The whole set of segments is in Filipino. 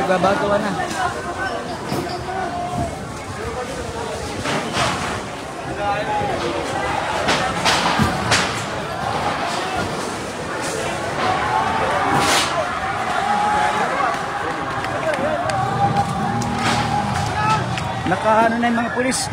Babagawa na. Nakaano na yung mga pulis.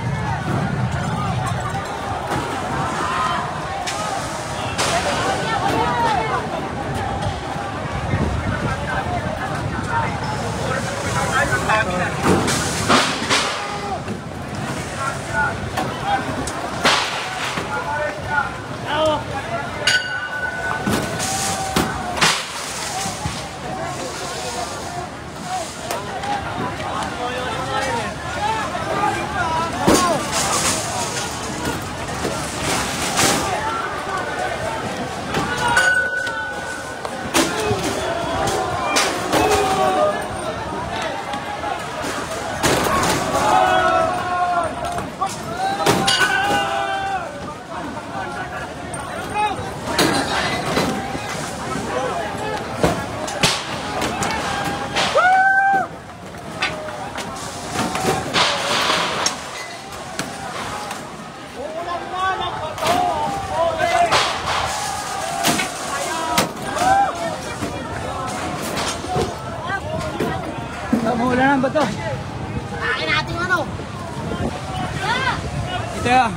Maulan ba to? Akin natin ano? Ito ya.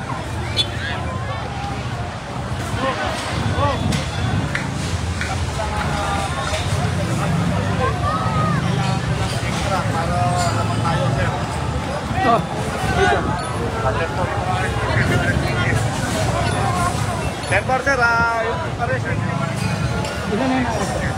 Oh, ito. Temper sir, yung pares. Ilan na yun?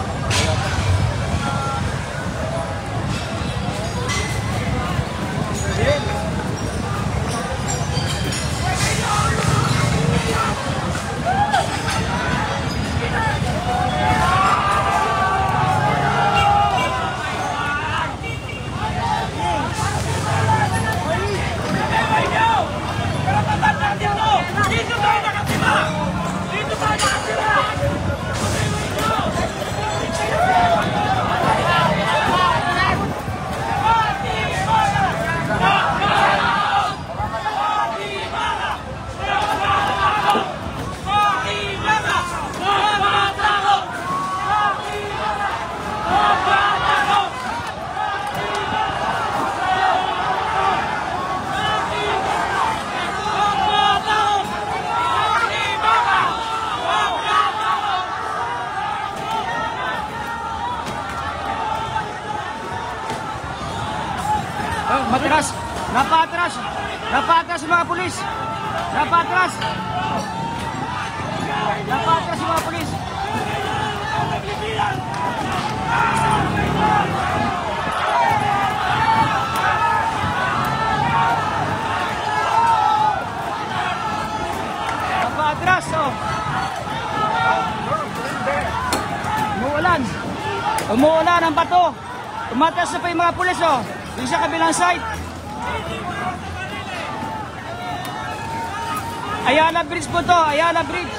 Matras! Napatras! Napatras mga pulis! Napatras! Napatras mga pulis! Napatras! Oh! Umuulan! Umuulan ang bato! Tumatras na pa yung mga pulis oh! Yung sa kabilang side. Ayala Bridge po to. Ayala Bridge.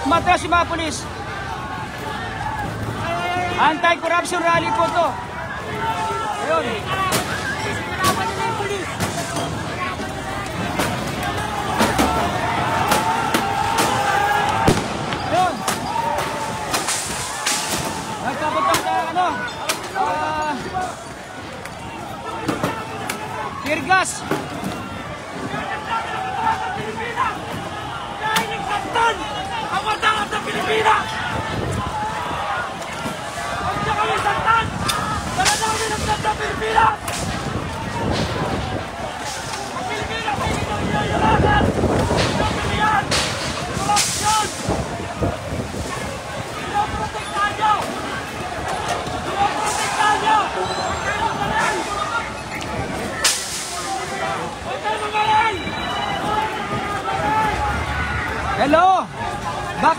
Matras yung mga pulis. Anti-corruption rally po to. Ayun. Gas. Dahil nagsaktan ang matangat ng Pilipinas! Pilipinas! Ang Pilipinas ay hindi niyayarakan! Pilipinas! Korupsyon! Pinoprotektahan niyo! Pinoprotektahan niyo! Huwag kayo magaling! Hello! Ba't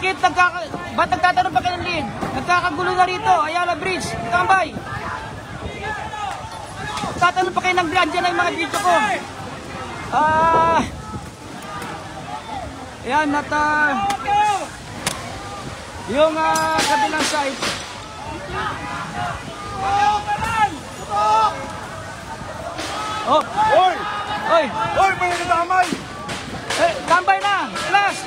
nagtatanong pa kayo ng lead? Nagkakagulo na rito, Ayala Bridge, tambay! Nagtatanong pa kayo ng lead, dyan ang mga video ko. Ayan, at yung kabilang side. Oh! Hoy! Oy! Hoy! May nadamay! Tambay na! Class!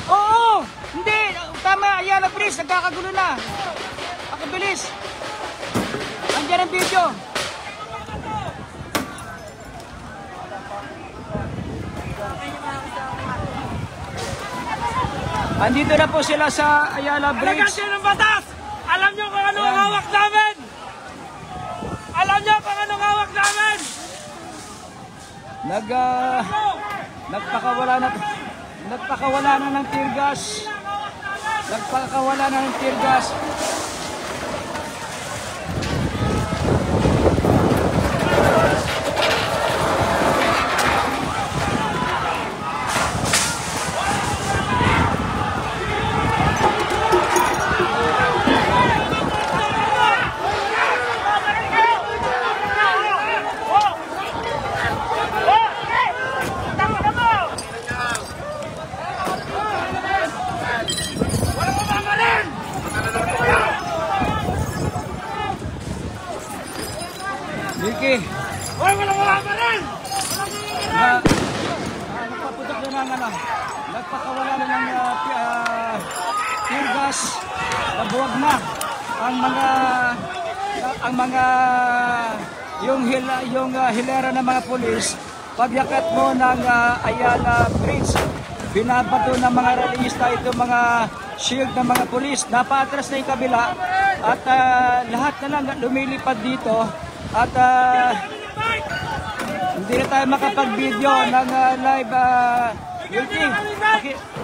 Oo! Hindi! Tama! Ayala Bridge! Nagkakagulo na! Pakabilis! Andiyan ang video! Andito na po sila sa Ayala Bridge. Alagasin ng batas! Alam nyo kung anong hawak namin! Alam nyo kung anong hawak namin! Nagpakawala na ng tear gas. Nagpakawala na ng tear gas. Vicky, Hoy! Wala pa rin! nagpaputok na ng nagpakawala na ng tear gas. Nabuwag na ang mga yung hilera ng mga pulis. Pagyakat mo ng Ayala Bridge, binabato ng mga rallyista itong mga shield ng mga pulis. Napaatras na yung kabila at lahat na lang lumilipad dito. At hindi na tayo makapag-video ng live meeting.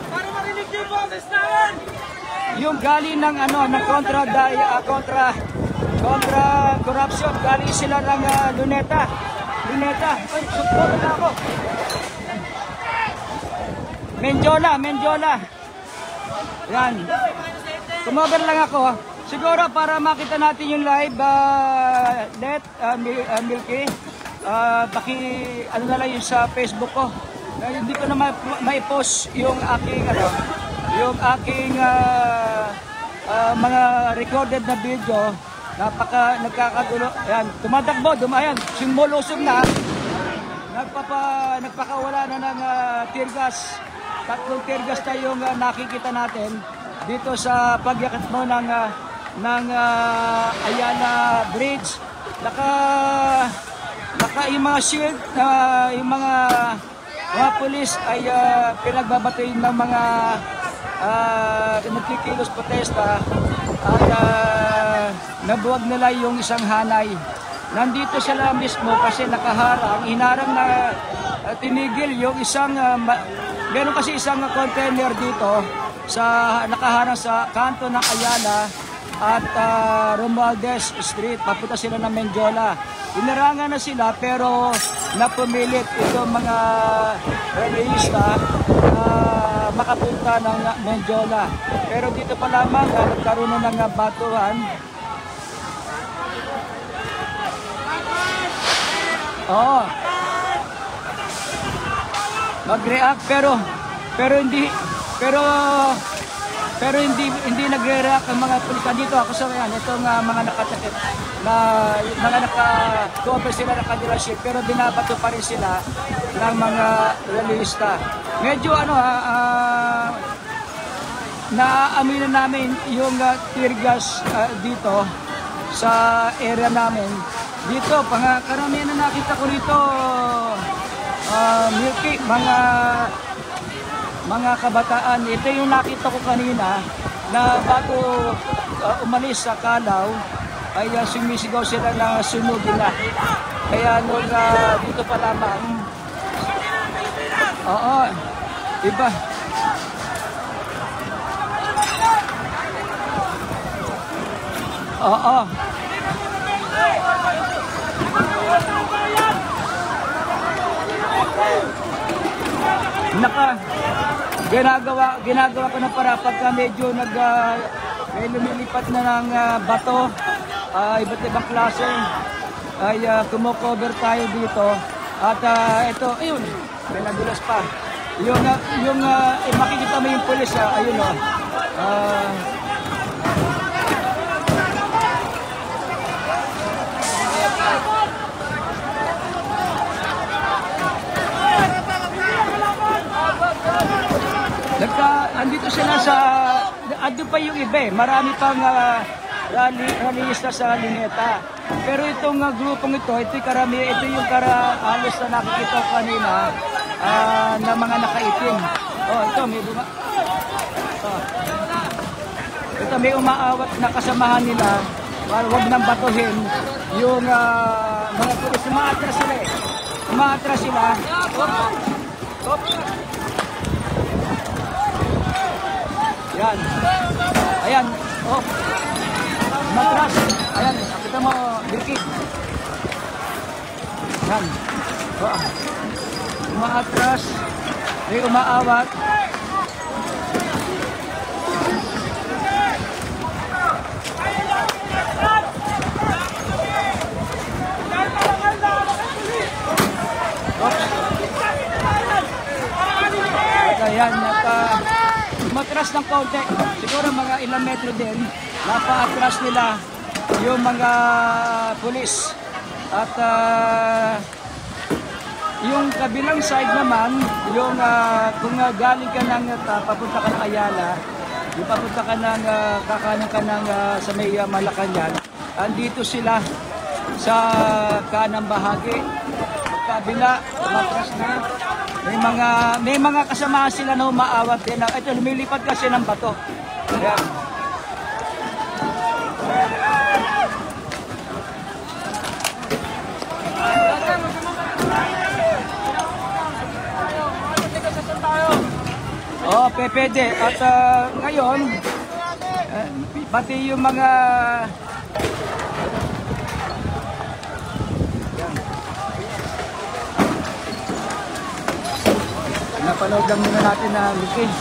Para marinig yung boses namin! Yung galing ng ng kontra corruption, galing sila ng Luneta. Ay, support na ako. Menjola. Yan. Kumover lang ako. Siguro para makita natin yung live, Milky, ano na lang yung sa Facebook ko. Hindi ko na mai-post yung aking, mga recorded na video. Nagkakagulo. Ayan, tumatakbo, ayan, simbolusog na. Nagpakawala na ng tear gas. 3 tear gas na yung nakikita natin dito sa pagyakat mo ng Ayala Bridge. Yung mga shield, yung mga pulis ay pinagbabatuin ng mga nagkikilos protesta at nabuwag nila yung isang hanay. Nandito sila mismo kasi nakaharang, hinarang na tinigil yung isang, meron kasi isang container dito sa nakaharang sa kanto ng Ayala at Romualdez Street. Papunta sila ng Menjola. Inarangan na sila pero napumilit itong mga rallyista na makapunta ng Menjola. Pero dito pa lamang nagkaroon na ng batuhan. Oo. Mag-react pero hindi nagre-react ang mga pulis dito. Ako sa yan, itong mga nakatakip na mga naka-cover sila ng kanilang shield pero binabato pa rin sila ng mga rallyista. Medyo naaamin na namin yung tear gas dito sa area namin. Dito, karamihan na nakita ko rito, Milky, mga kabataan. Ito yung nakita ko kanina na bago umalis sa Kalaw, ay sumisigaw sila na sunugin na. Kaya nung dito pa lamang, oo, iba. Oo. Ginagawa ko na para pagka medyo may lumilipat na ng bato, iba't ibang klase, ay kumocover tayo dito. At ito, ayun, may nadulas pa. Yung makikita mo yung pulis, ayun o. Andito sila ando pa yung iba eh. Marami pang rallyista sa Luneta. Pero itong grupong ito yung halos na nakikita ko kanina na mga nakaitim. Oh, ito may ito may umaawat na kasamahan nila para wag nang batuhin yung mga pulis. Umaatras sila eh. Umaatras sila. Yan. Ayan. Oh. Matras. Ayan. Kita mo, Birkit. Yan. Oh. Umaatras. May umaawat. Ayan. Matras ng konti, siguro mga ilang metro din, napaatras nila yung mga pulis. At yung kabilang side naman, yung kung galing ka ng papunta ka ng Ayala, yung papunta ka ng kakanan ka ng sa may Malacanang, andito sila sa kanang bahagi. Kabila, matras na. May mga kasamahan sila na umaawat din. Ito, lumilipad kasi ng bato. Ayan. Oh, pwede. At ngayon, pati yung mga napanood lang muna natin na leakage.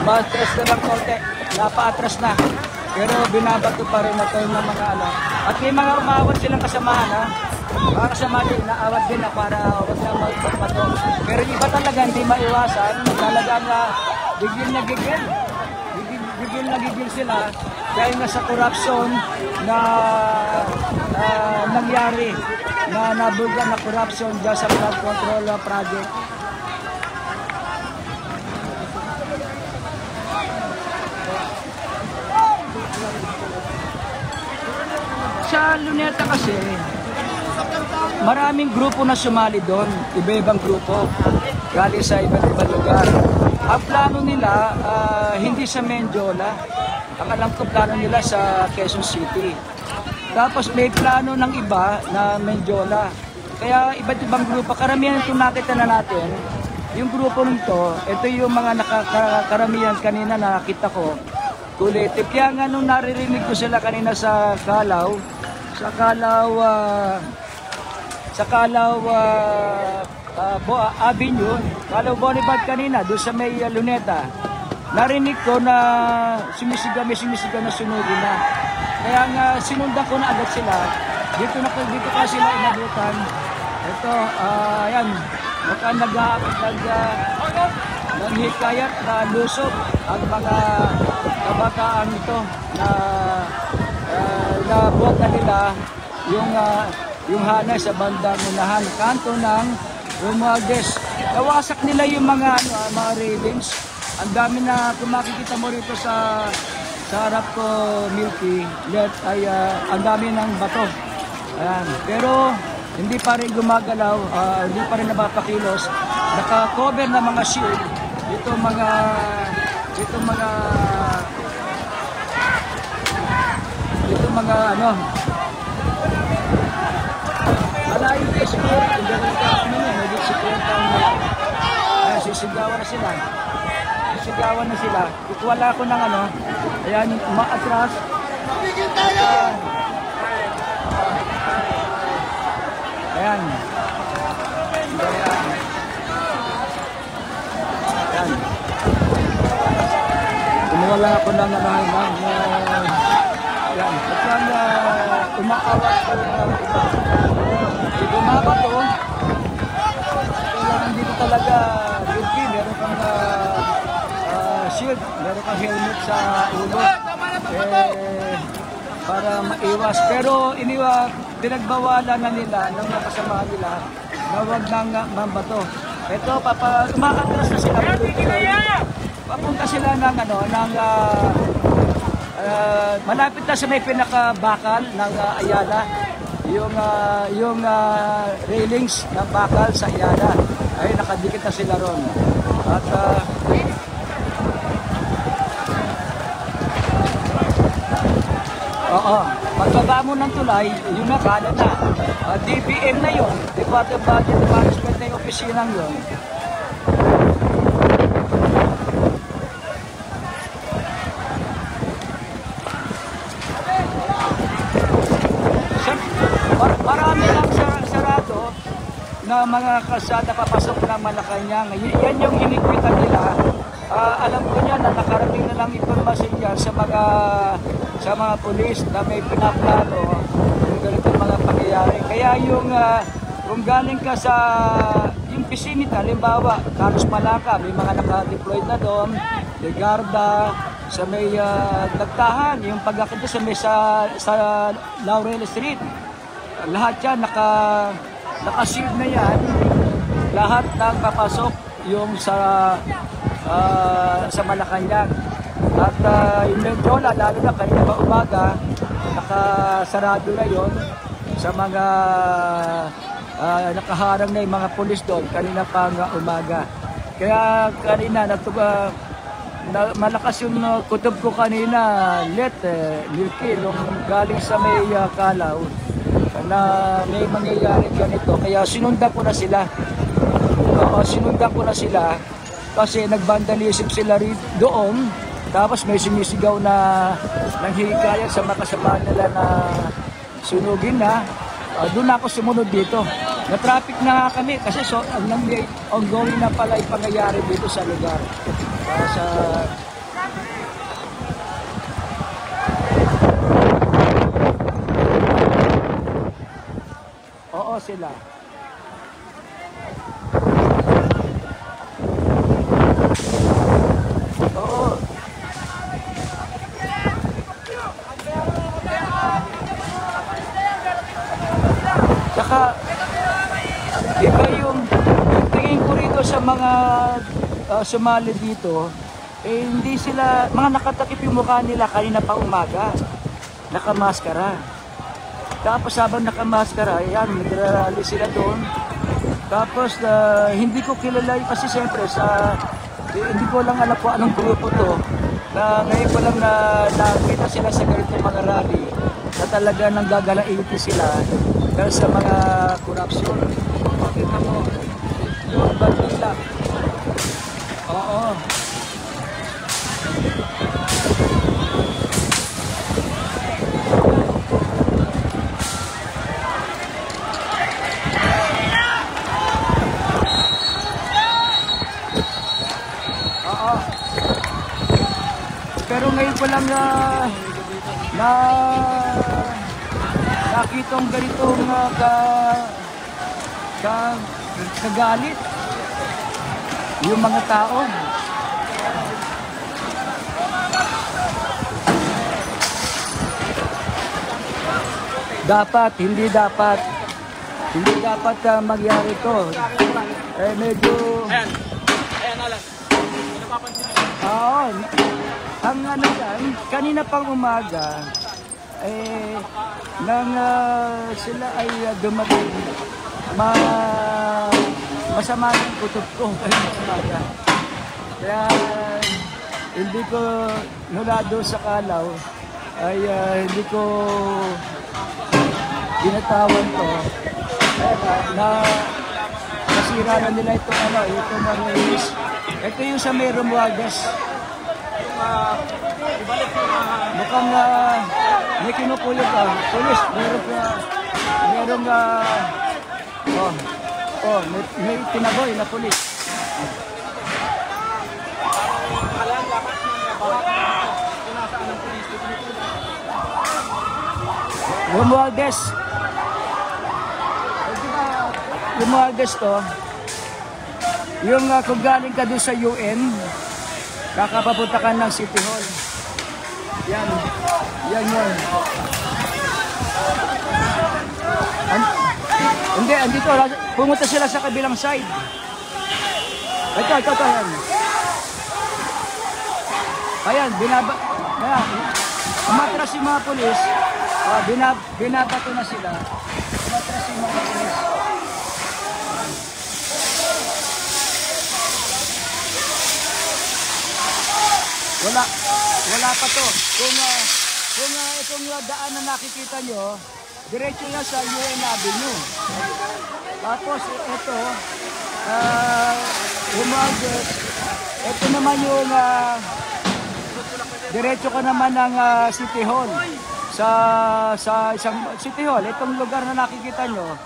Matras na ng konti, napaatras na. Pero binabato pa rin ito yung mga ano. At may mga umawat silang kasamahan ha. Mga kasamahan din, naawat din na para huwag na magbato. Pero iba talaga hindi maiwasan. Talagang gigil na gigil. Gigil na gigil sila. Dahil nga sa corruption na nangyari, na nabuga na corruption dyan sa flood control project. Sa Luneta kasi, maraming grupo na sumali doon, iba-ibang grupo, galing sa iba't ibang lugar. Ang plano nila, hindi sa Mendiola. Ang alam ko, plano nila sa Quezon City. Tapos may plano ng iba na Mendiola. Kaya iba't ibang grupo. Karamihan itong nakita na natin, yung grupo nito, ito yung mga karamihan kanina na nakita ko. Kulitin. Kaya nga nung naririnig ko sila kanina sa Calao Avenue, Calao Bonifad kanina, doon sa may Luneta. Narinig ko na may sumisigaw na sunugin na. Kaya nga sinundan ko na agad sila. Dito pa sila inabutan. Ito, ayan, nanghikayat na lusog ang mga kabataan ito na buhat na nila yung hanay sa bandang unahan, kanto ng Romualdez. Nawasak nila yung mga railings. Ang dami na, kung makikita mo rito sa harap ko, Milky, ay ang dami ng bato. Ayan. Pero hindi pa rin gumagalaw, hindi pa rin napapakilos naka-cover na mga shield, itong mga ano, malayo yung security, hindi rin ka may security ang sisigawan na sila. Kukuwala ko ng ano, ayan, umaatras. Ayan. Ayan. Kumuwala ako ng ano, ayan. Pagka umaawat ko ng bumaba to, kailangan dito talaga guilty, meron kang shield, meron kang helmet sa ulo para maiwas. Pero pinagbawalan na nila ng nakasama nila na huwag nang mambato. Ito, umakatras na sila. Papunta sila ng malapit na sa may pinakabakal ng Ayala. Yung railings ng bakal sa Ayala ay nakadikit na sila ron. At pagbaba mo ng tulay, yun na kala na. DBM na yun, Department of Budget Management na yung opisinang yun. Marami lang sarado na mga kalsada papasok ng Malacanang. Yan yung inikwita nila. Alam ko niya na nakarating na lang impormasyon niya sa mga pulis na may pinaplano yung ganitong mga pangyayari. Kaya kung galing ka sa yung vicinity, halimbawa, Carlos Malacca, may mga naka-deployed na doon, Legarda, sa may nagtahan, yung pagkakita sa Laurel Street. Lahat yan, naka-shield na yan. Lahat ng papasok yung sa Malacanang. At yung Mendiola, lalo na kanina pa umaga, nakasarado na yon sa mga nakaharang na yung mga pulis doon kanina pang umaga. Kaya kanina, malakas yung kutob ko kanina, Milky, nung galing sa may Kalaw, na may mangyayari ganito. Kaya sinundan ko na sila. Kasi nagbandalism sila rin doon. Tapos may sumisigaw na ng hikayat sa makasama nila na sunugin na. Doon ako sumunod dito. Na-traffic na kami kasi ongoing na pala yung pangyayari dito sa lugar. Oo sila. Oo. Saka iba yung tingin ko rito sa mga sumali dito, hindi sila, mga nakatakip yung mukha nila kanina pa umaga. Nakamaskara. Tapos habang nakamaskara, ayan, nagrarally sila doon. Tapos hindi ko kilala kasi siyempre hindi ko lang alam kung anong grupo to. Ngayon ko lang nakita sila sa ganitong mga rally na talaga nang gagalaiti sila dahil sa mga corruption. Makita mo, yung bandila. Oo. Pero ngayon ko lang nakitong ganitong kagalit yung mga tao. Hindi dapat magyari to. Medyo ayan alam. Oo. Ang yan, kanina pang umaga, nang sila ay dumating, masama yung kutob ko. Kaya hindi ko mula doon sa Kalaw ay hindi ko binatawan to na nasira na nila itong itong release. Ito yung sa may Romualdez. Mukhang may kinukulo ka. Pulis, merong may tinaboy na pulis. Romualdez. Romualdez to. Yung kung galing ka doon sa UN, kakapapunta ka ng City Hall. Yan. Yan yun. Hindi, andito. Pumunta sila sa kabilang side. Ito, yan. Ayan, ayan. Umatras yung mga polis. Binabato na sila. Umatras yung mga polis. Wala pa to. Kung itong daan na nakikita nyo, diretso na sa UN Avenue. Tapos ito, Romualdez, ito naman yung diretso ka naman ng City Hall. Sa isang City Hall, itong lugar na nakikita nyo,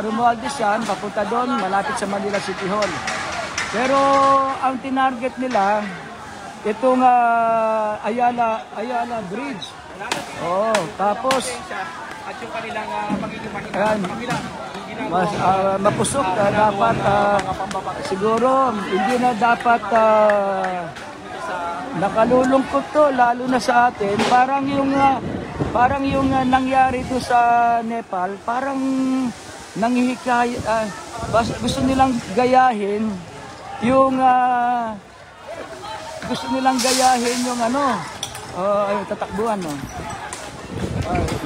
Romualdez yan, papunta doon, malapit sa Manila City Hall. Pero ang tinarget nila, itong Ayala Bridge. Oh, tapos at yung kanilang magiging mapusok dapat siguro hindi na dapat nakalulungkot to lalo na sa atin. Parang yung nangyari to sa Nepal, parang nanghihikayat gusto nilang gayahin yung ayun, tatakbuhan, no?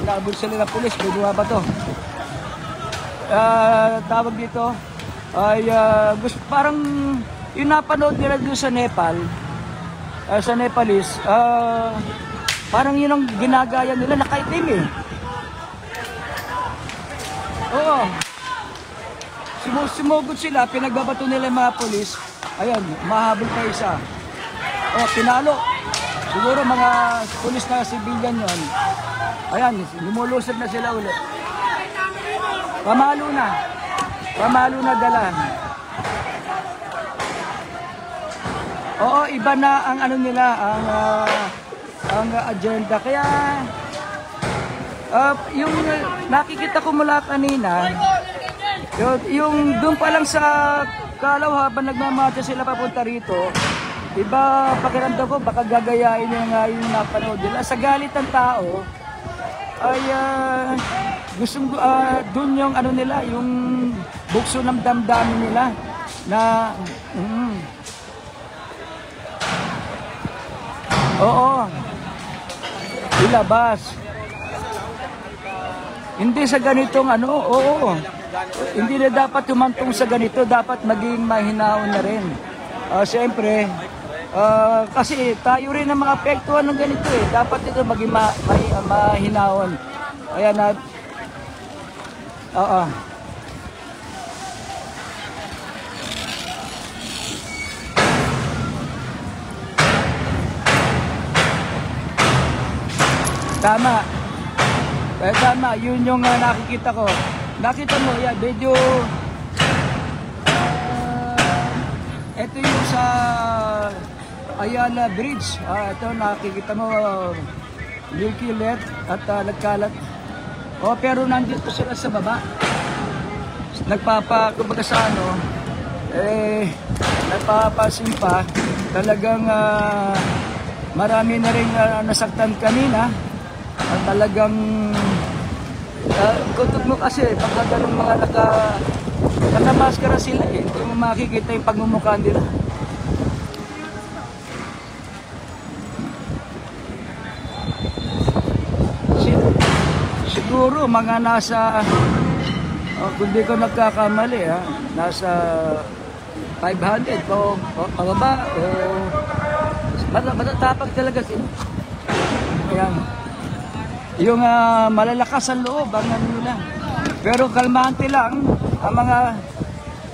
Inaabot sila ng pulis, may buha ba to? Tawag dito, ay parang yung napanood nila doon sa Nepal, sa Nepalese, parang yun ang ginagaya nila, nakaitim eh. Oo. Sumugod sila, pinagbabato nila yung mga pulis, ayan, mahabol pa isa. Pinalo. Siguro mga pulis na civilian yon. Ayan, lumulusog na sila ulit. Pamalo na dalan. Oo, iba na ang ano nila, ang agenda. Kaya yung nakikita ko mula kanina, yung doon pa lang sa Kalaw habang nagmamarcha sila papunta rito, iba pakiramdam ko baka gagayain yung napanood nila. Sa galit ng tao ay gustong doon yung ano nila, yung bukso ng damdamin nila na oo, ilabas. Hindi sa ganitong hindi na dapat tumantong sa ganito, dapat maging mahinaon na rin. Siyempre, kasi tayo rin ang maapektuhan ng ganito eh. Dapat ito maging mahinaon. Ayan na. Tama. Tama, yun yung nakikita ko. Nakita mo, yan, medyo ito yung sa Ayala Bridge. Ito nakikita mo, milky left at nagkalat. Pero nandito sila sa baba. Kumbaga sa nagpapasin pa. Talagang marami na rin nasaktan kanina. At talagang kutob mo kasi baka ganun mga nakamaskara sila eh. Hindi mo makikita yung pagmumukha nila. Siguro mga nasa Kung di ko nagkakamali, ha, nasa 500 o pababa o matatapag talaga sila. Ayan. Yung malalakas ang loob, ang ano nila. Pero kalmante lang ang mga,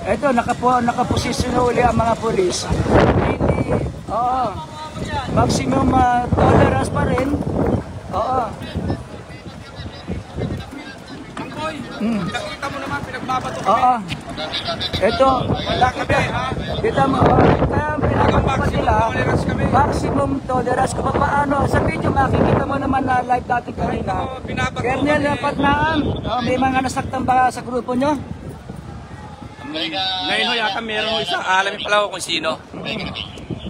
eto, nakaposisyon uli ang mga polis. Hindi, oo, maximum tolerance pa rin. Oo. Nakita mo naman, pinagbabato kami. Oo. Ito, Wala kami, ha? kita mo, kaya pinapagawa nila, tolerance kami. maximum tolerance. Kung paano, sa video makikita mo naman na live dati kanina. Binabato Kernel, kami. dapat na, may mga nasaktan ba sa grupo nyo? Ngayon ho yata meron ho isa. Alamin pala ho kung sino.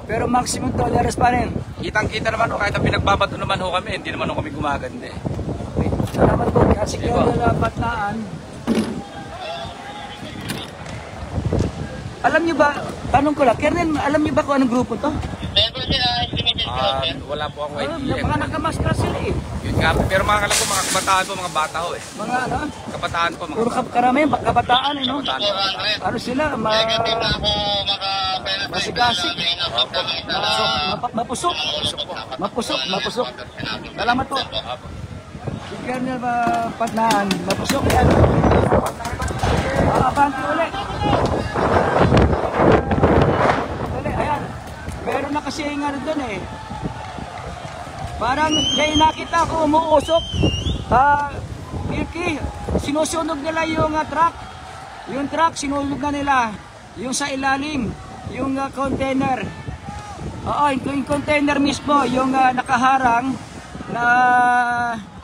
Pero maximum tolerance pa rin. Kitang-kita naman ho, kahit ang pinagbabato naman ho kami, hindi naman ho kami gumaganda eh. Salamat po, kasi Kernel, dapat naan. Alam nyo ba, tanong ko lang, Kernel, alam nyo ba kung anong grupo to? Wala po akong Yung idea. mga nakamaskara sila eh. Yun nga, pero mga kalam ko, mga kabataan po, mga bata ho eh. Mga ano, Kabataan po, mga puro karamihan, kabataan eh, no? kabataan po. Ano sila, masigasig. Mapusok. Mapusok. Salamat po. Si Kernel Patnaan, mapusok yan. Abanti ulit. Ayan. Meron na kasi nga doon eh. Parang may nakita ko umuusok. Milky, sinusunog nila yung truck. Yung truck, sinunog na nila. Yung sa ilalim, yung container. Oo, yung container mismo, yung nakaharang na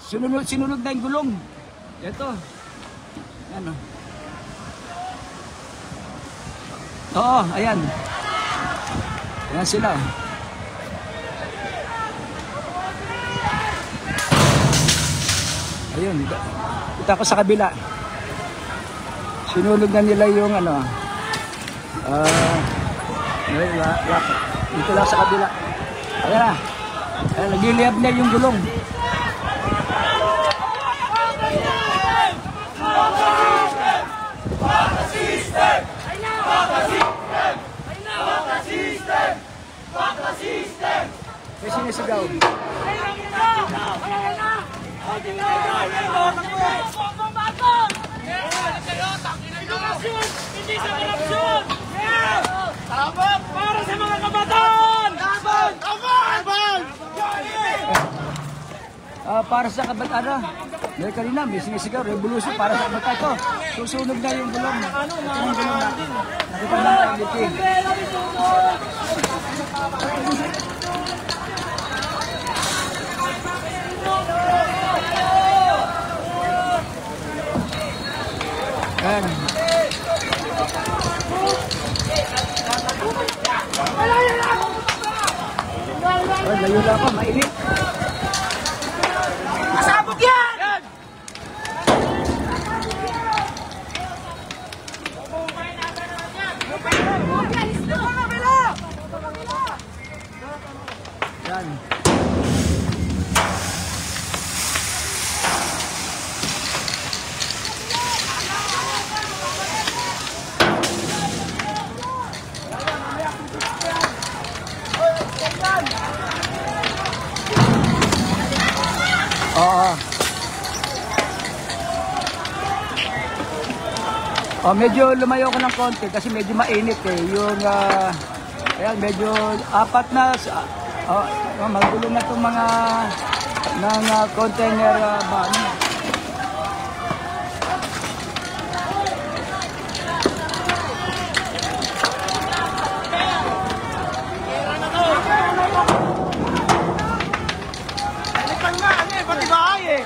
sinunog na yung gulong. Ito. Ano? Oo, ayan. Ayan sila. Ayun, kita ko sa kabila. Sinulog na nila yung ano. Dito lang sa kabila. Ayan na. Ayan, nagiliyab na yung gulong. May sinisigaw. Hindi sa korupsyon! Para sa mga kabataan! Para sa kabataan, may kanina, may sinisigaw, revolution para sa kabataan ito. Susunog na yung gulong. Ito yung gulong natin. Nakita na tayo dito. Ayan. Ay, layo lang ako, mainit. Masabog yan! Yan. Oo. Medyo lumayo ko ng konti kasi medyo mainit eh. Yung ayan, medyo apat na magulo na itong mga ng container van. Pati bahay eh!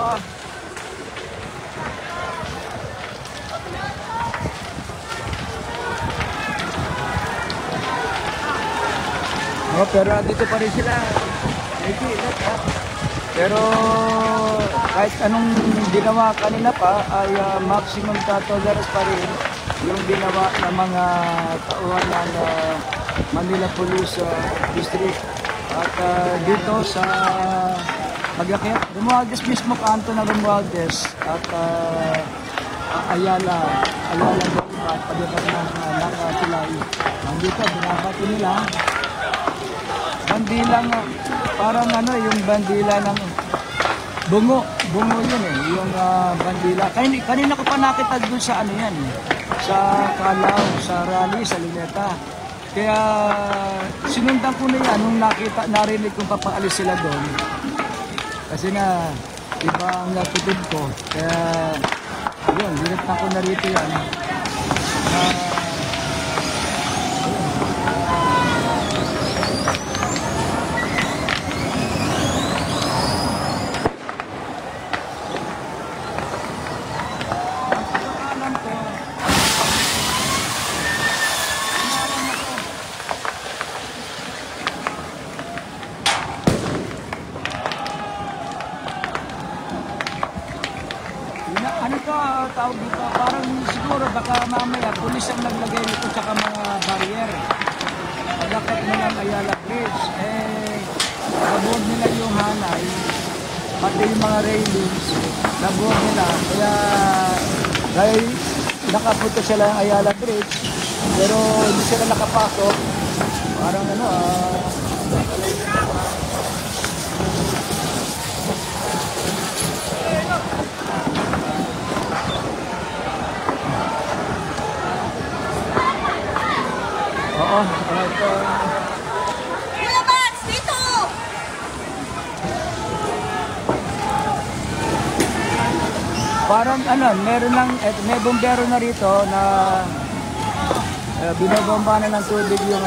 Oo. Oh, pero dito pa rin sila. Medyo ingat, ha? Pero kahit anong ginawa kanina pa ay maximum tolerance pa rin yung ginawa ng mga tauhan ng Manila Police District. At dito sa Magaket, Romualdez mismo, kanto ng Romualdez at Ayala at pagdating ng Nakatulay. Nandito, binabati nila. Bandila nga, parang ano, yung bandila ng bungo yun eh, yung bandila. Kanina ko pa nakita doon sa ano yan, sa Calao, sa Rally, sa Luneta. Kaya sinundan ko na yan nung narinig kong papaalis sila doon. Kasi nga, iba ang natutod ko. Kaya, yun, dinatnan ko na rito yan. Ano to, tawag dito, parang siguro baka mamaya pulis ang naglagay nito sa mga barrier. Pagdakat nila ng Ayala Bridge, nabuhod nila yung hanay, pati yung mga railings, nabuhod nila. Kaya nakapunta sila ng Ayala Bridge, pero hindi sila nakapasok. Parang ano, oo, ito. Kuya Max, dito! Parang ano, may bombero na rito na binobomba na ng tubig yung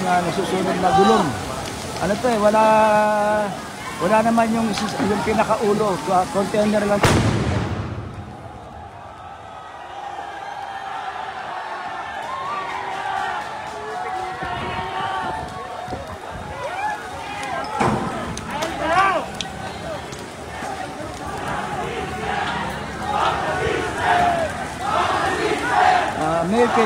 nasusunod na gulong. Ano to wala naman yung pinakaulo, container lang. Milky.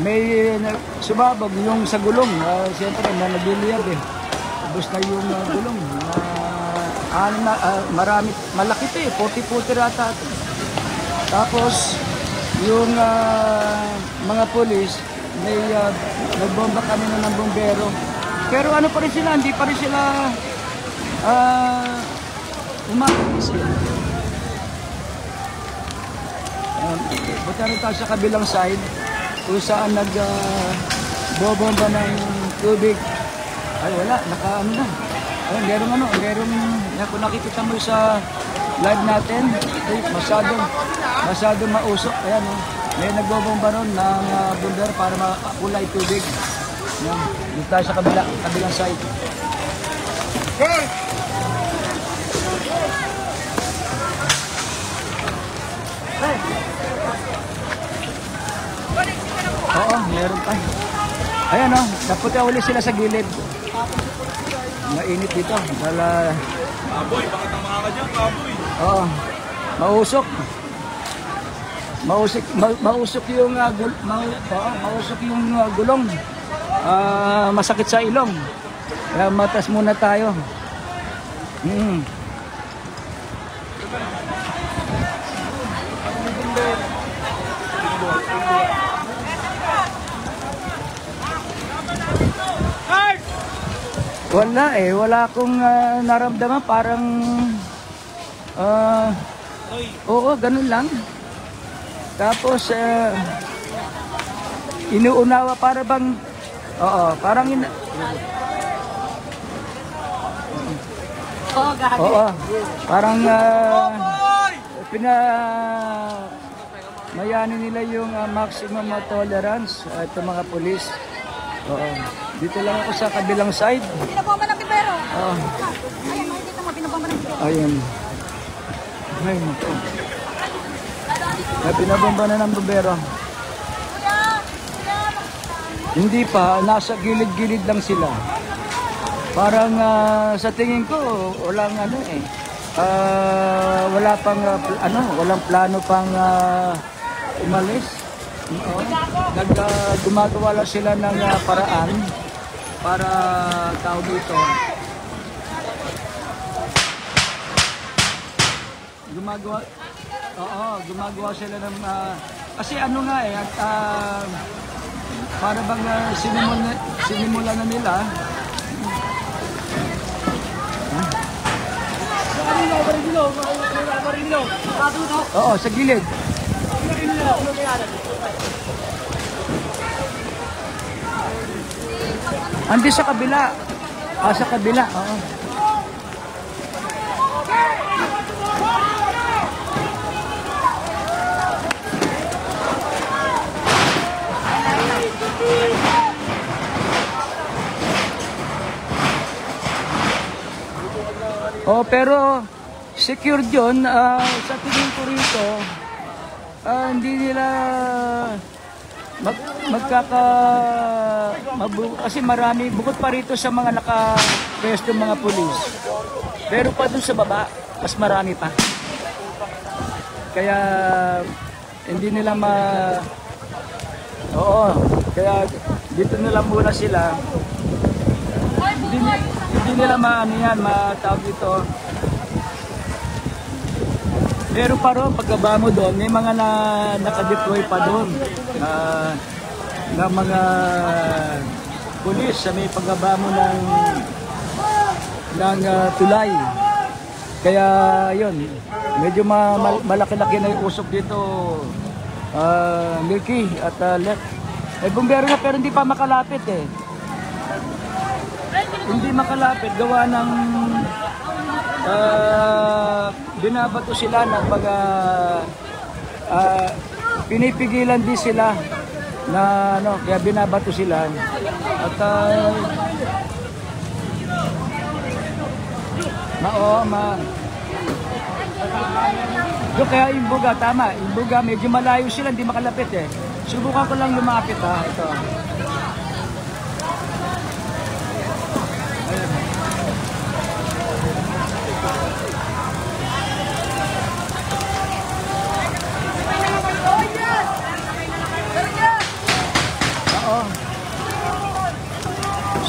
May sumabog yung sa gulong. Siyempre, nabiliyab eh. Ubus na yung gulong. Marami, malaki ito eh. 40 rata ito. Tapos, yung mga polis, may nagbomba kanina ng bombero. Pero ano pa rin sila, hindi pa rin sila umalis. Buta rin tayo sa kabilang side kung saan nagbobomba ng tubig. Ay wala, nakaano na. Ay, merong kung nakikita mo sa live natin, ay, masyadong mausok. Ayan, may nagbobomba ron ng bomber para makulay tubig. Yan, dito tayo sa kabilang side. Hey! Oo, meron pa. Ayan o, napunta uli sila sa gilid. Mainit dito. Kaboy, bakit ang mga kadyan, kaboy? Oo, mausok. Mausok yung gulong. Masakit sa ilong. Kaya matas muna tayo. Wala akong naramdaman, parang oo, ganun lang. Tapos inuunawa para bang parang mayani nila yung maximum tolerance ito mga pulis. Oo. Dito lang ako sa kabilang side. Pinabomba ng bibero. Oo. Ayun, makikita mo, pinabomba ng bibero. Ayun. Ay, naku. May pinabomba na ng bubero. Hindi pa, nasa gilid-gilid lang sila. Parang sa tingin ko, walang wala pang walang plano pang umalis. Gumagawa lang sila ng paraan para tao dito. Gumagawa sila ng kasi para bang sinimula na nila. Oo, sa gilid. Andi sa kabila. Sa kabila. Oo. Oh, pero secured yun. Sa tingin ko rito, hindi nila kasi marami, bukod pa rito sa mga naka-pwesto mga pulis. Pero pa dun sa baba, mas marami pa. Kaya hindi nila kaya dito nila muna sila. Hindi nila matawag dito. Pero pa ron, pagkaba mo doon, may mga nakadeploy pa doon na mga pulis sa may pagkaba mo ng tulay. Kaya yun, medyo malaki-laki na yung usok dito, Milky at Let. May bumbero na pero hindi pa makalapit eh. Hindi makalapit, gawa ng binabato sila na pag pinipigilan din sila na kaya binabato sila at kaya Imbuga, tama, Imbuga medyo malayo sila, hindi makalapit eh. Subukan ko lang lumapit ito.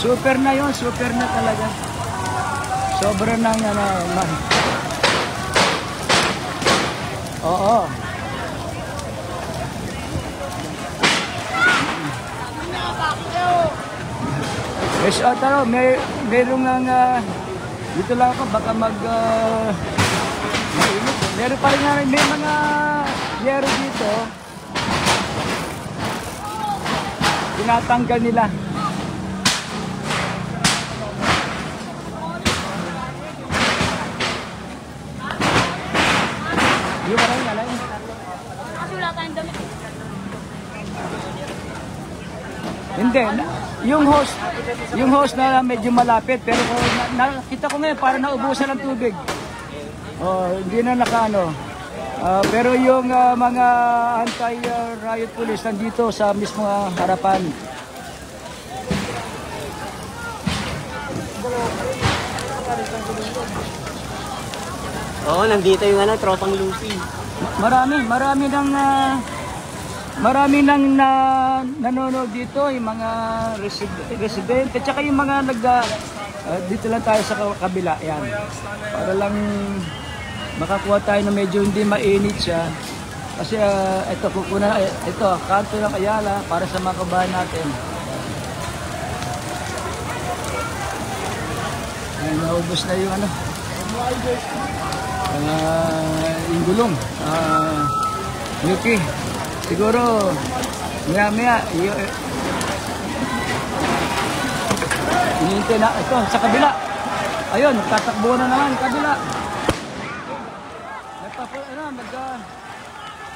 Super na yun, super na talaga. Sobra na Oo. Yes, taro, merong dito lang ako, baka meron pa rin may mga yero dito. Tinatanggal nila. Hindi, yung hose na medyo malapit pero nakita ko ngayon para naubusan ng tubig. Hindi na pero yung mga anti-riot police nandito sa mismo harapan. Oo, nandito yung tropang Lucy. Marami nang nanonood dito, yung mga residente, tsaka yung mga dito lang tayo sa kabila, yan. Para lang makakuha tayo na medyo hindi mainit siya. Kasi ito, kanto ng Ayala para sa mga kabahan natin. Ay, naubos na yung yung gulong. Yuki. Siguro, maya-maya, hinihintay na, ito, sa kabila. Ayun, tatakbo na naman, kabila.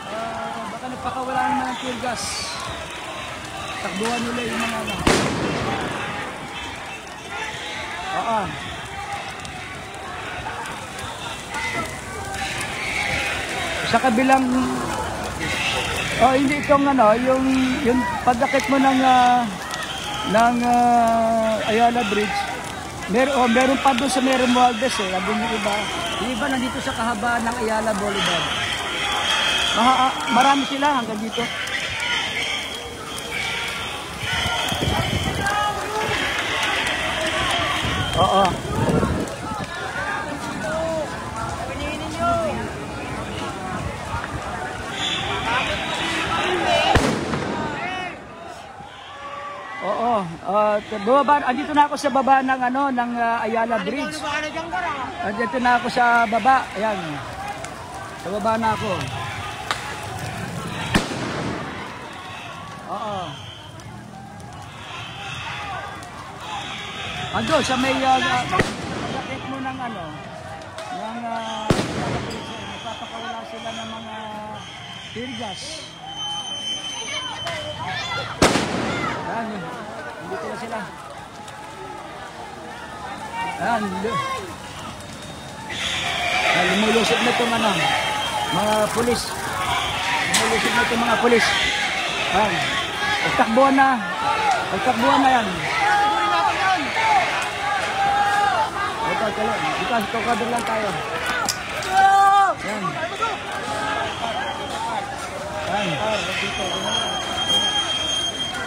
Baka nagpakawala naman ng tear gas. Takbuhan nila yung mga ano. Oo. Sa kabilang hindi itong ano, yung pagdakit mo ng Ayala Bridge. Meron pa doon sa Romualdez eh. Abong yung iba. Yung iba nandito sa kahabaan ng Ayala Boulevard. Marami sila hanggang dito. Oo. Oo. Bumaba, andito na ako sa baba ng Ayala Bridge. Andito na ako sa baba. Ayan. Sa baba na ako. Oo. Ando sa may sakit mo ng napapakawala sila ng mga tear gas. Ayan, dito na sila. Ayan, lumulusog na itong mga pulis. Lumulusog na itong mga pulis. Ayan, pagtakbuhan na. Pagtakbuhan na yan. Dito cover lang tayo. Ayan. Ayan.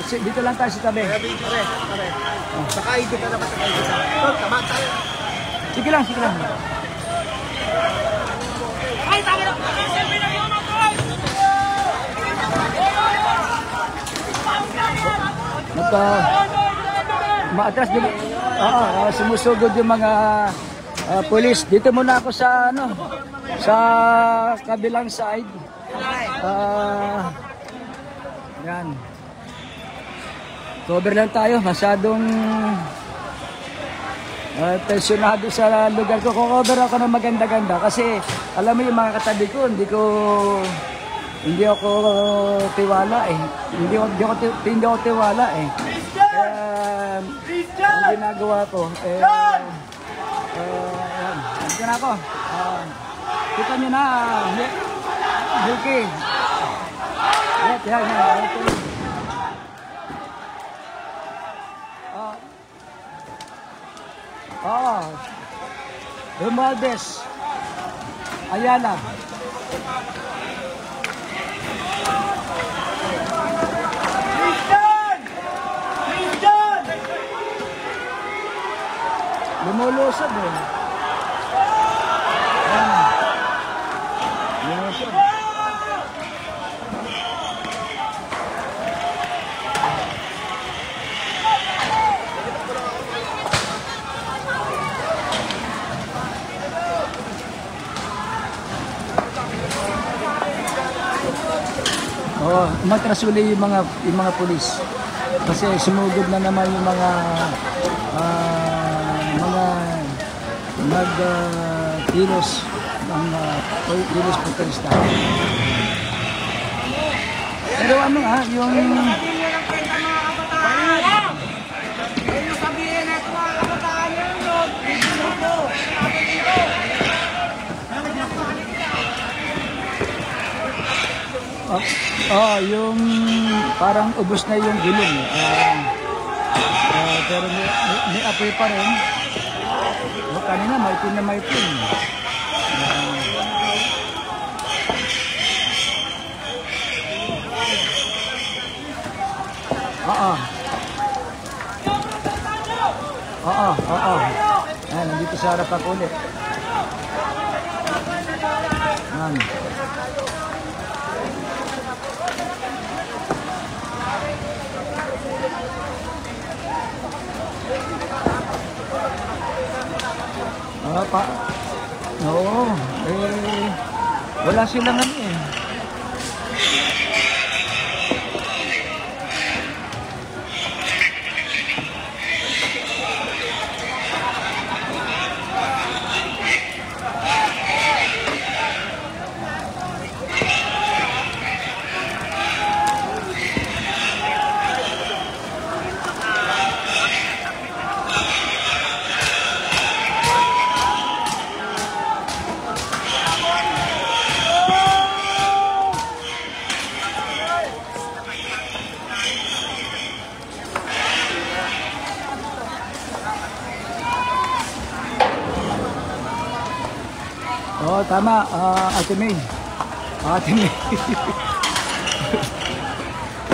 Dito lang tayo sa tabi. Sakay dito ka naman, sakay dito. Tama tayo. Sige lang, sige lang. Ay, tama na! Selfie na yun ako! Maatras din. Sumusugod yung mga pulis. Dito muna ako sa sa kabilang side. Yan. Cover lang tayo. Masyadong tensyonado sa lugar ko. Cover ako ng maganda-ganda kasi alam mo yung mga katabi ko, hindi ako tiwala eh. Hindi ako tiwala eh. Kaya ang ginagawa ko ayan. Dito na ako. Kita nyo na Buki. Yan. Romualdez Ayala. Lumulusog eh. Lumulusog. Matrasuli yung mga pulis. Kasi sumugod na naman yung mga kilos ng kilos protesta. Pero yung yung parang ubos na yung gulong. Pero may apoy pa rin. Kanina maitin na maitin. Nandito sa harap ako ulit. Wala silang eh. Oo, tama. Ate May. Ate May.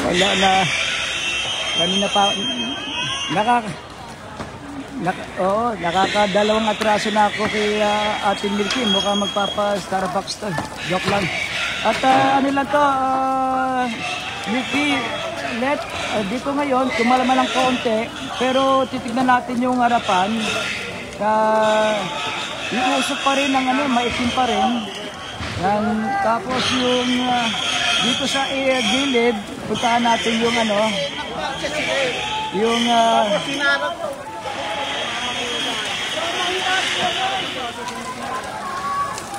Wala na. Kanina pa. Nakakadalawang atraso na ako kay Ate Milky. Mukhang magpapa-Starbucks to. Joke lang. At ano lang to, Milky, dito ngayon, tumalaman ng konti. Pero titignan natin yung harapan. Iusok pa rin ng maitim pa rin. Yan, tapos yung dito sa gilid, puntahan natin yung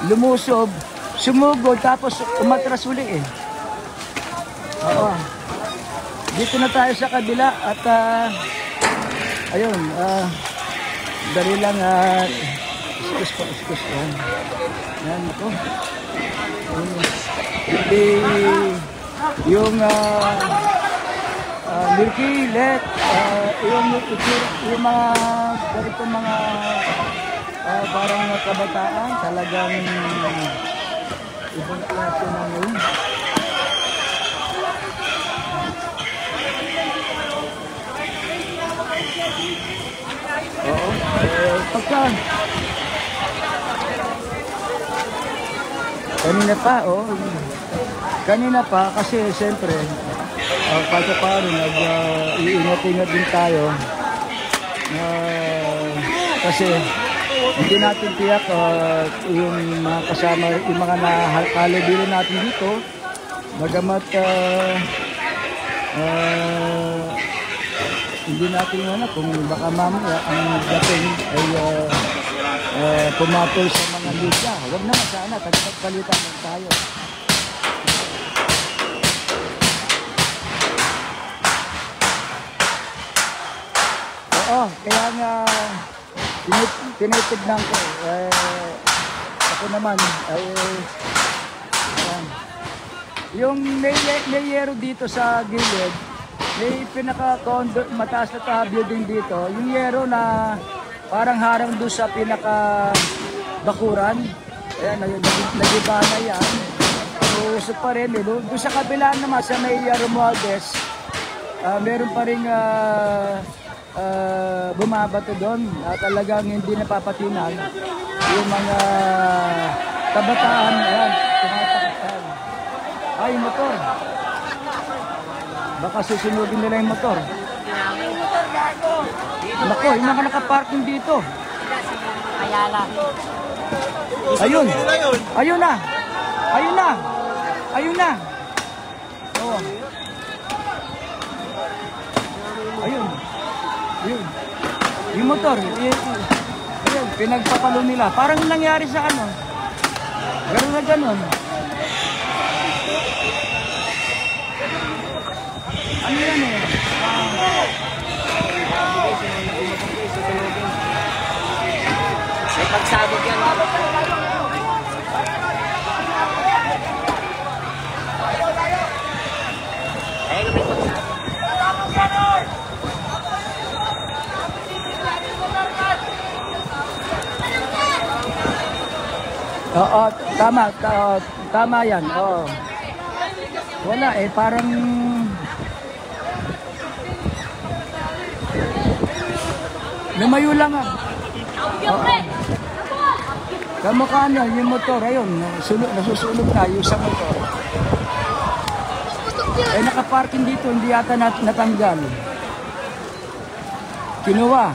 lumusob, sumugod, tapos umatras uli eh. Oo. Dito na tayo sa kabila at ayun, dali lang excuse yan. Yan ako. Yung Milky, yung mga ganito mga parang kabataan, talagang ibang klase na ngayon. Oo. Kanina pa kasi siyempre kahit paano nag-iingat-ingat din tayo kasi hindi natin tiyak yung mga kasama, yung mga nahalubilo natin dito, bagamat hindi natin kung baka mamaya ang dating ay pumatol sa mga media. Huwag naman sana, tagpagpalitan lang tayo. Oo, kaya nga tinitignan ko. Ako naman ay yung may yero dito sa gilid, may mataas na building dito, yung yero na parang harang doon sa pinaka-bakuran. Ayan, nagiba na yan. Usok pa rin. Doon sa kabila naman, sa may Romualdez, meron pa rin bumabato doon. Talagang hindi napapatinan yung mga kabataan. Ayan, tumatakpan. Ay, motor. Baka susunugin nila yung motor. Nako, yung mga nakaparking dito. Ayala. Ayun. Ayun na. Ayun na. Ayun na. Oo. Ayun. Ayun. Yung motor. Ayun, pinagpapalo nila. Parang nangyari sa gano'n na gano'n. Ano yan eh? May pagsabog yan. Ayun, may pagsabog. Oo, tama yan. Oo. Wala eh, parang lumayo lang kamukha niya yung motor, ayun, nasusunog na yung sa motor. Eh nakaparking dito, hindi yata natanggal. Kinuha.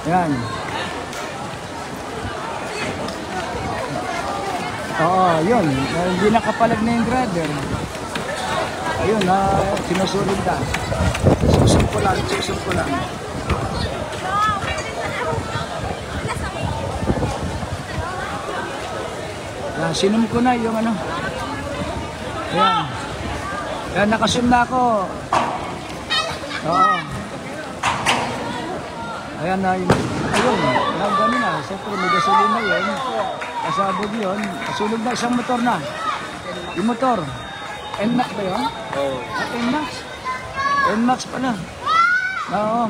Yan. Oo, yun. Hindi nakapalag na yung driver. Ayun, sinusunod na. Susong ko lang. Sinum ko na yung Ayan. Ayan, nakasum na ako. Oo. Ayan na yun. Ayun, gano'n na. Siyempre, may gasolina yun. Kasabog yun. Kasulog na, isang motor na. Yung motor. NMAX ba yun? Oo. NMAX? NMAX pala. Oo.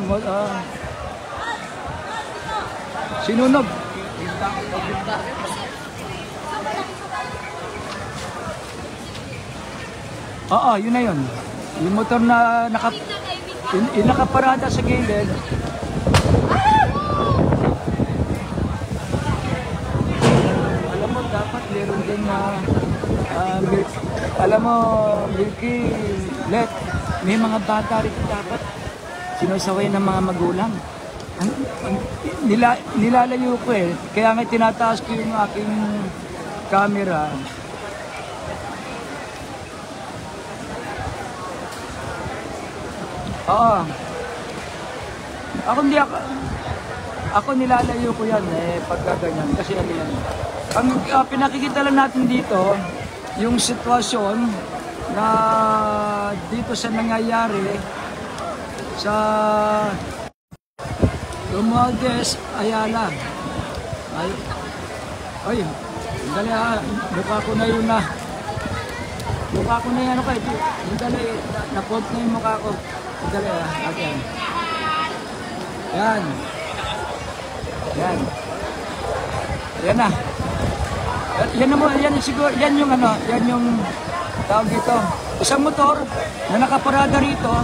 Sinunog. Oo, yun na yun. Yung motor na nakaparada sa gilid. Alam mo, dapat meron din na alam mo, Milky, may mga bata rin dapat sinusaway ng mga magulang. Nilalayo ko eh. Kaya nga tinataas ko yung aking camera. Oo. Ako nilalayo ko yan eh, pagka ganyan. Kasi ano yan. Ang pinakikita lang natin dito, yung sitwasyon na dito sa nangyayari sa Romualdez Ayala. Ay, dali ha, mukha ko na yun na. Mukha ko na yan, okay. Dali, na-point na yung mukha ko. Dali ha, ayan. Yan. Yan. Yan na. Yan naman, yan siguro, yan yung ano, yan yung tawag dito. Isang motor na nakaparada rito.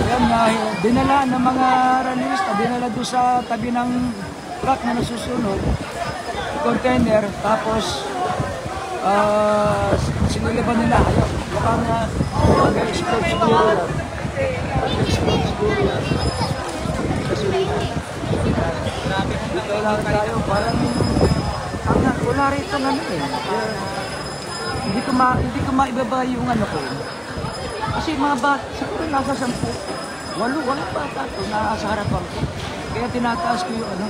Yan na, dinala ng mga rallyista, dinala doon sa tabi ng truck na nasusunod. Container, tapos siniliban nila. Ayun, mukhang mag-explode siguro yan. Mag-explode siguro yan. Dito lang tayo, parang wala rito ng ano eh. Hindi ko maibaba yung ano ko. Kasi mga bata, siguro nasa 10. 8 bata ito na sa harapan ko. Kaya tinataas ko yung ano.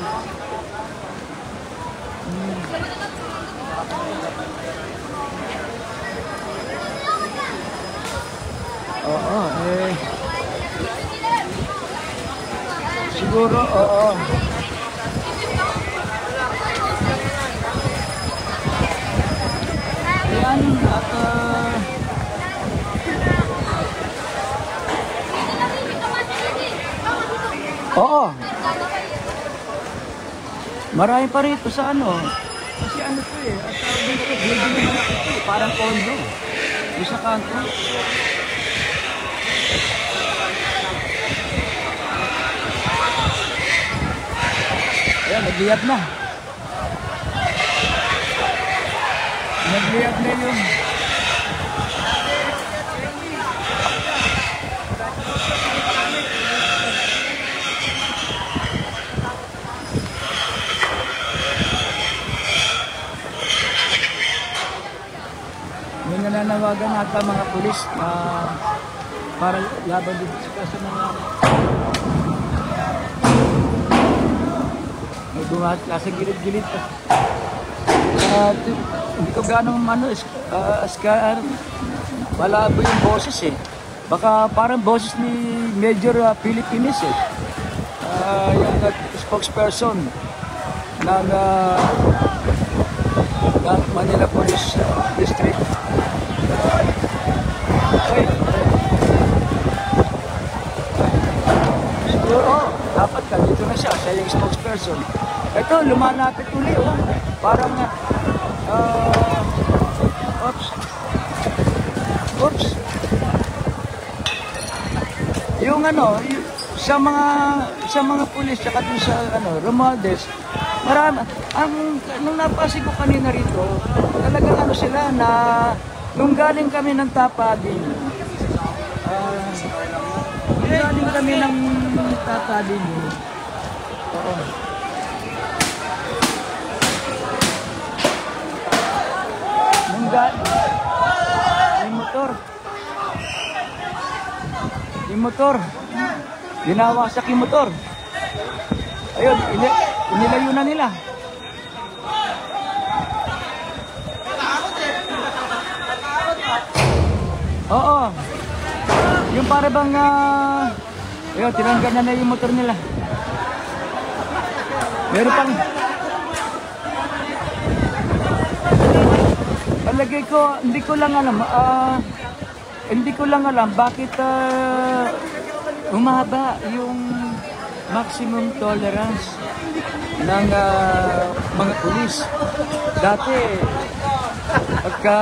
Oo, eh. Siguro, oo. Ayan, at oo. Marami pa rito sa ano. Kasi ano to eh. At dito, building naman ito eh. Parang condo. Yung sa kanto. Ayan, nagliyab na. Nagliyab na yun. May nananawagan ata mga pulis na para laban dito sa kaso ng may bumahat sa gilid-gilid pa. Hindi ko ganong malabo yung boses eh. Baka parang boses ni Major Philippines eh. Yung spokesperson ng Manila Police District. Okay. Siguro, dapat ka dito na siya yung spokesperson. Ito, lumalapit uli oh. Parang oops. Yung ano, sa mga pulis tsaka dun sa ano, Romualdez, marami nung napasig ko kanina rito, talagang ano sila na nung galing kami ng Tapading. Galing kami ng Tapading. Oo. Yung motor, ginawasak yung motor. Ayun, inilayo na nila. Oo. Yung para bang ayun, tinanggal na yung motor nila. Meron pang palagay ko, hindi ko lang alam bakit humaba yung maximum tolerance ng mga pulis. Dati, pagka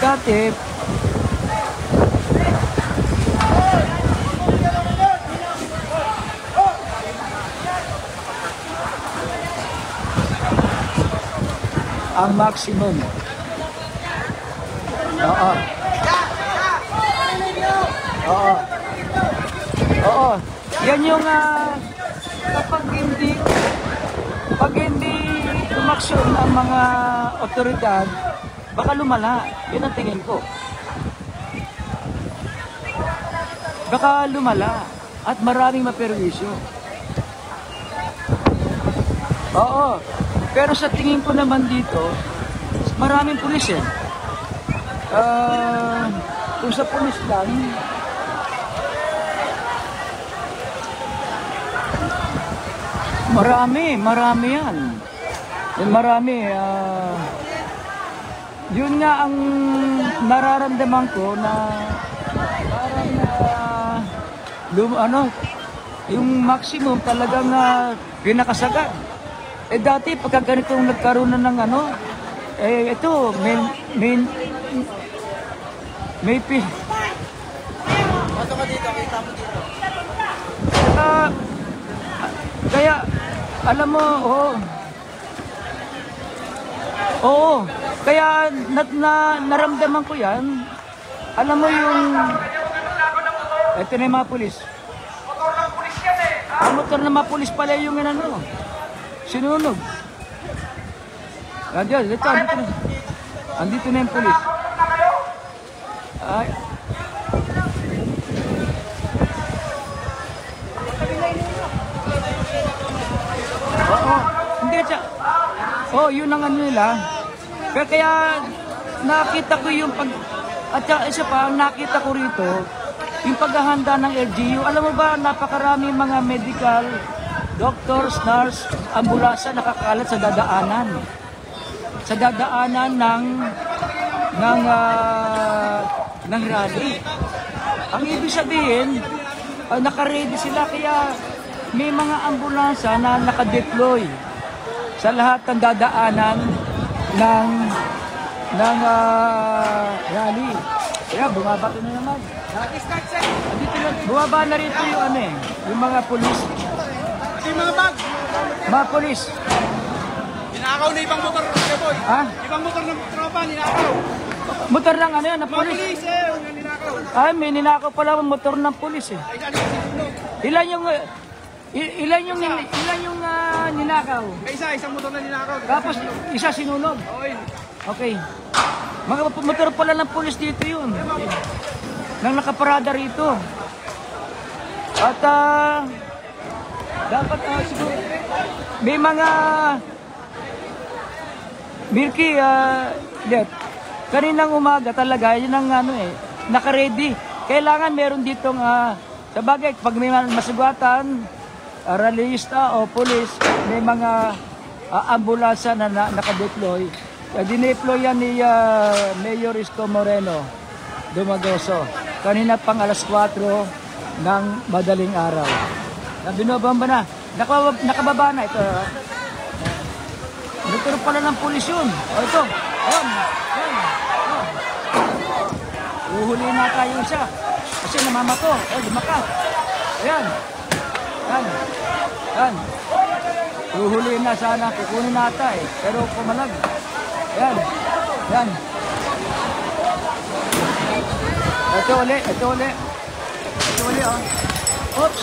dati ang maximum. Oo. Oo. Oo. Yan yung kapag hindi umaksyon ang mga otoridad, baka lumala. Yun ang tingin ko. Baka lumala at maraming maperwisyo. Oo. Pero sa tingin ko naman dito, maraming pulis eh. Kung sa pulis lang, marami yan. Marami. Yun nga ang nararamdaman ko na parang yung maximum talagang pinakasagad. Dati pagka ganitong nagkaroon na ng ito, may Pasok ka dito, kita mo dito. Kaya, alam mo, oo, kaya naramdaman ko yan. Alam mo yung, ito na yung mga pulis. Ang motor ng mga pulis pala yung sinunog. Andito na yung pulis. Ay. Oo. Hindi siya. Yun ang nila. Kaya nakita ko yung at isa pa, nakita ko rito yung paghahanda ng LGU. Alam mo ba, napakarami mga medical, doctors, nurse, ambulasa nakakalat sa dadaanan. Sa dadaanan ng rally. Ang ibig sabihin, naka-ready sila kaya may mga ambulasa na naka-deploy sa lahat ng dadaanan ng rally. Kaya bumabato na naman. Bumaba na rito yung mga pulis. Yung mga bag. Mga pulis. Ninakaw na ibang motor, boy. Ha? Ibang motor ng tropa, ninakaw. Motor lang yan, na Mga pulis. pulis, yung ninakaw. Ay, may ninakaw pala ang motor ng pulis eh. Ay, ano yung sinunog? Ilan yung ninakaw? May isang motor na ninakaw. Tapos isa sinunog. Okay. Mga motor pala ng pulis dito yun. Nang nakaparada rito. At dapat siguro may mga Milky, kaninang umaga talaga, yun ang naka-ready. Kailangan meron ditong, sa bagay, pag may masugatan, rallyista o police, may mga ambulansa na nakadeploy. Dineploy yan ni Mayor Isko Moreno Dumagoso. Kanina pang alas 4 ng madaling araw. Binobomba na. Nakababa na ito. Motor pala ng pulis yun. Ito. Ayan. Uhuli na tayo siya. Kasi namamato. Lumaka. Ayan. Uhuli na sana. Kukunin nata pero pumalag. Ayan. Ito uli. Oops.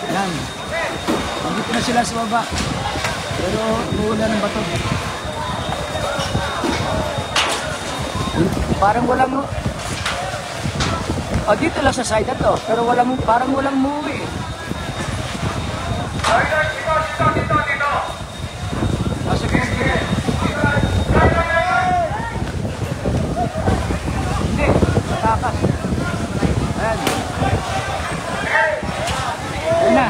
Yan. Nandito na sila sa baba. Pero uulan ng bato. Parang walang... dito lang sa side na to. Pero parang walang movie. Dito. Nasa dito. Hindi. Takas. Ayan. Ayan na.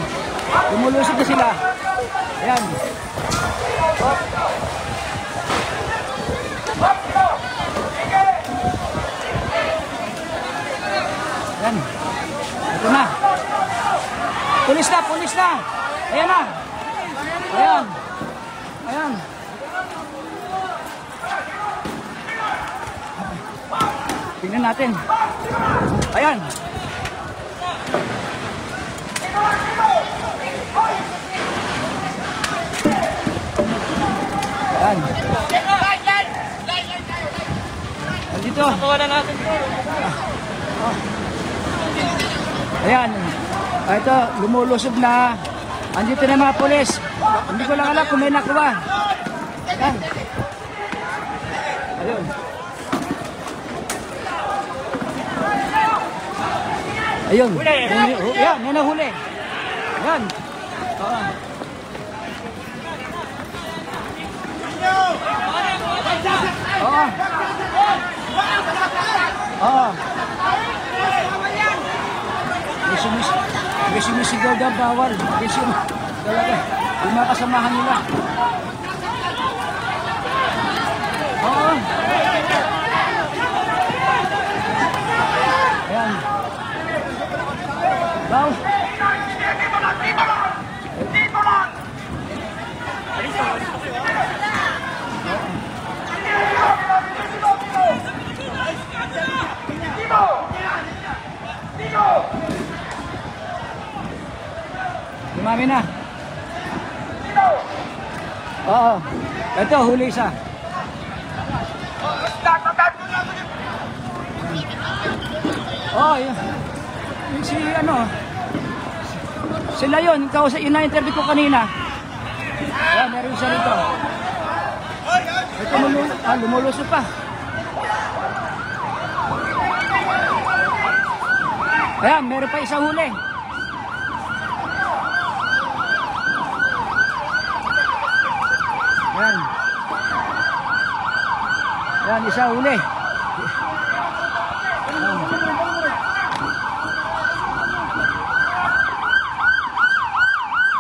Lumulusog na sila. Ayan. Ayan. Ito na. Pulis na, pulis na. Ayan na. Ayan. Ayan. Tingnan natin. Ayan. Ayan. Andito. Ayan. Ito, lumulusob na. Andito na mga pulis. Hindi ko lang alam kung may nakuha. Ayan. Ayun. Ayun. Yan, may nahuli. Yan. Oo. Oo. Oo. May sumisigaw daw bawal. Talaga. Yung mga kasamahan nila. Oo. Ayan. Baw. Dumami na. Oo. Ito, huli isa. Oo, yun. Si ano, sila yun, yung na-interview ko kanina. Ayan, meron isa rito. Ito, lumulusot pa. Ayan, meron pa isang huli. Ayan. Ayan, isa huli. Ayan.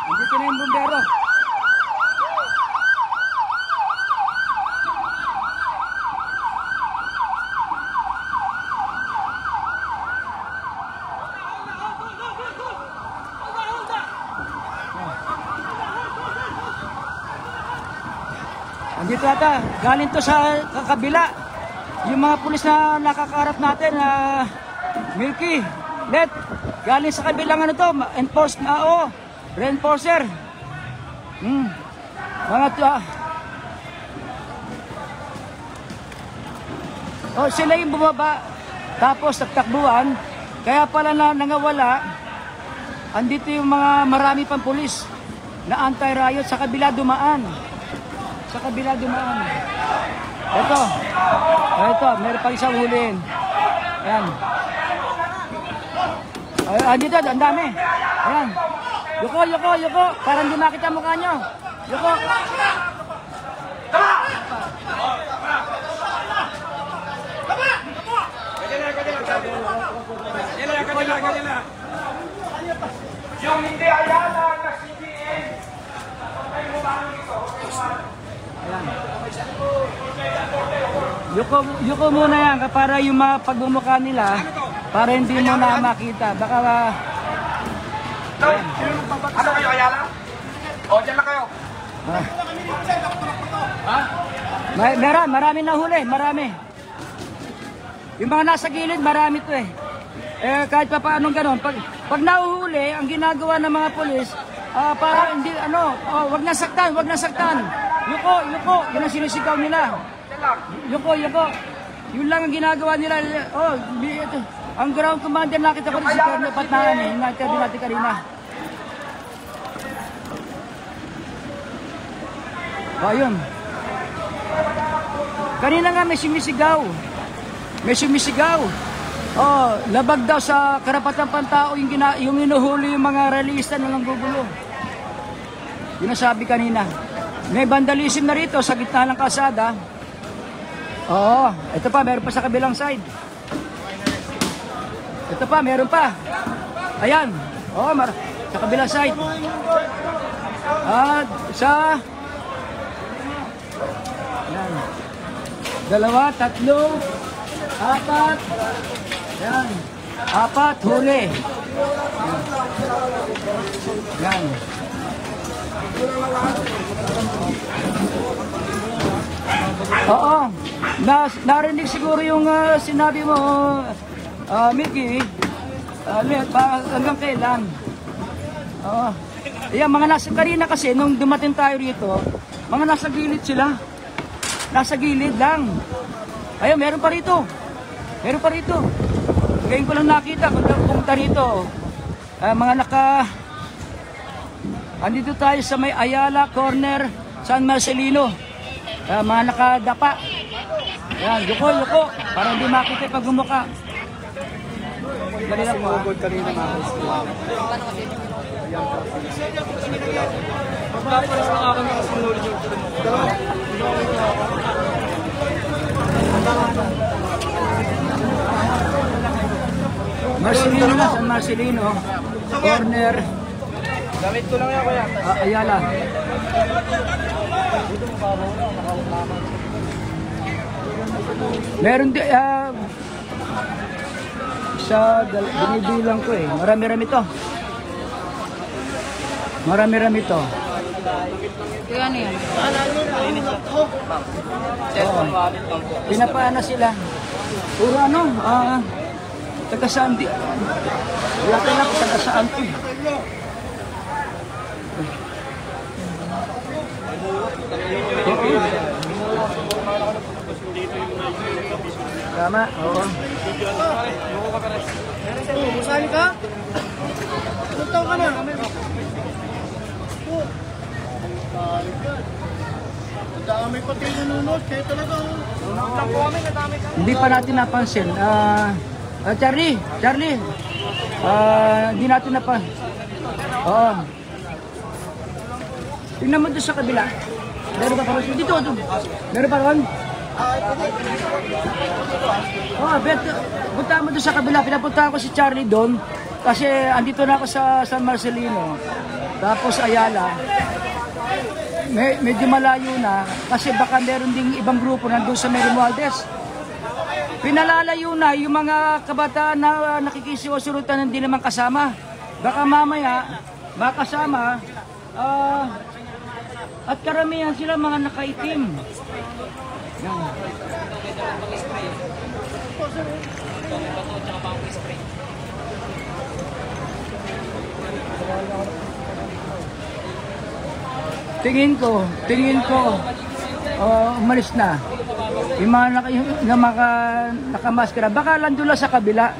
Andito na yung bumbero. Andito ata, galing to sa kabila. Yung mga pulis na nakakaharap natin, Milky, Let, galing sa kabilang ano to, reinforcer. Mga to, sila yung bumaba, tapos nagtakbuhan, kaya pala na nangawala. Andito yung mga marami pang pulis na anti-riot sa kabila dumaan. Sa kabila dumaan. Ito, meron pa isang huliin. Ayan. Andito, ang dami. Ayan. Yuko. Parang di makita mukha nyo. Yuko. Yung hindi Ayala na CBN. Ayan. Yuko muna yan para yung mga pagmumukha nila para hindi mo na makita. Baka Ano kayo, Ayala? O, dyan na kayo. marami na huli, marami. Yung mga nasa gilid, marami to eh. Kahit pa paanong ganon, pag nahuhuli, ang ginagawa ng mga pulis, para hindi, wag na saktan. Yuko, yun ang sinisigaw nila. Yuko. Yun lang ang ginagawa nila. Ito. Ang ground commander nakita ko rin si Colonel Patnaan eh, na-interview natin kanina. Yun. Kanina nga may sumisigaw. Labag daw sa karapatan pantao yung inuhuli yung mga realista na lang gugulo. Yun ang sabi kanina. May vandalism na rito sa gitna ng kalsada. Ito pa, meron pa sa kabilang side. Ito pa, meron pa. Ayan. Sa kabilang side. Yan. 2, 3, 4. Yan. 4, huli. Yan. Oo. Narinig siguro yung sinabi mo, Mickey. Hanggang kailan? Oo. Ayan, mga nasa kanina kasi, nung dumating tayo rito, mga nasa gilid sila. Nasa gilid lang. Ayan, meron pa rito. Meron pa rito. Ngayon ko lang nakita kung pumunta rito. Andito tayo sa may Ayala Corner, San Marcelino. Mga nakadapa. Yan, yuko. Para hindi makita pag gumuka. Dali lang po. Marcelino na, San Marcelino. Corner. Gamit ko lang yan, kuya. Ayala. Meron din, binibilang ko eh. Marami-rami to. Marami-rami to. Kaya ano yan? Oo. Pinapaana sila. Puro ano, taga saan di. Wala ka lang, taga saan to. Tama, oo. Musali ka? Ilang taon ka na? Dami pa kayo nanonood, kayo talaga. Hindi pa natin napansin. Charlie. Hindi natin napansin. Oo. Tingnan mo doon sa kabila. Meron pa ron? Dito. Meron pa ron? Punta mo doon sa kabila. Pinapunta ko si Charlie doon. Kasi andito na ako sa San Marcelino. Tapos Ayala. Medyo malayo na. Kasi baka meron ding ibang grupo nandun sa Mary Romualdez. Pinalalayo na yung mga kabataan na nakikisiwasurutan hindi naman kasama. Baka mamaya makasama. At karamihan sila mga nakaitim. Yan. Tingin ko, umalis na. Yung mga nakamaskara, baka landula sa kabila.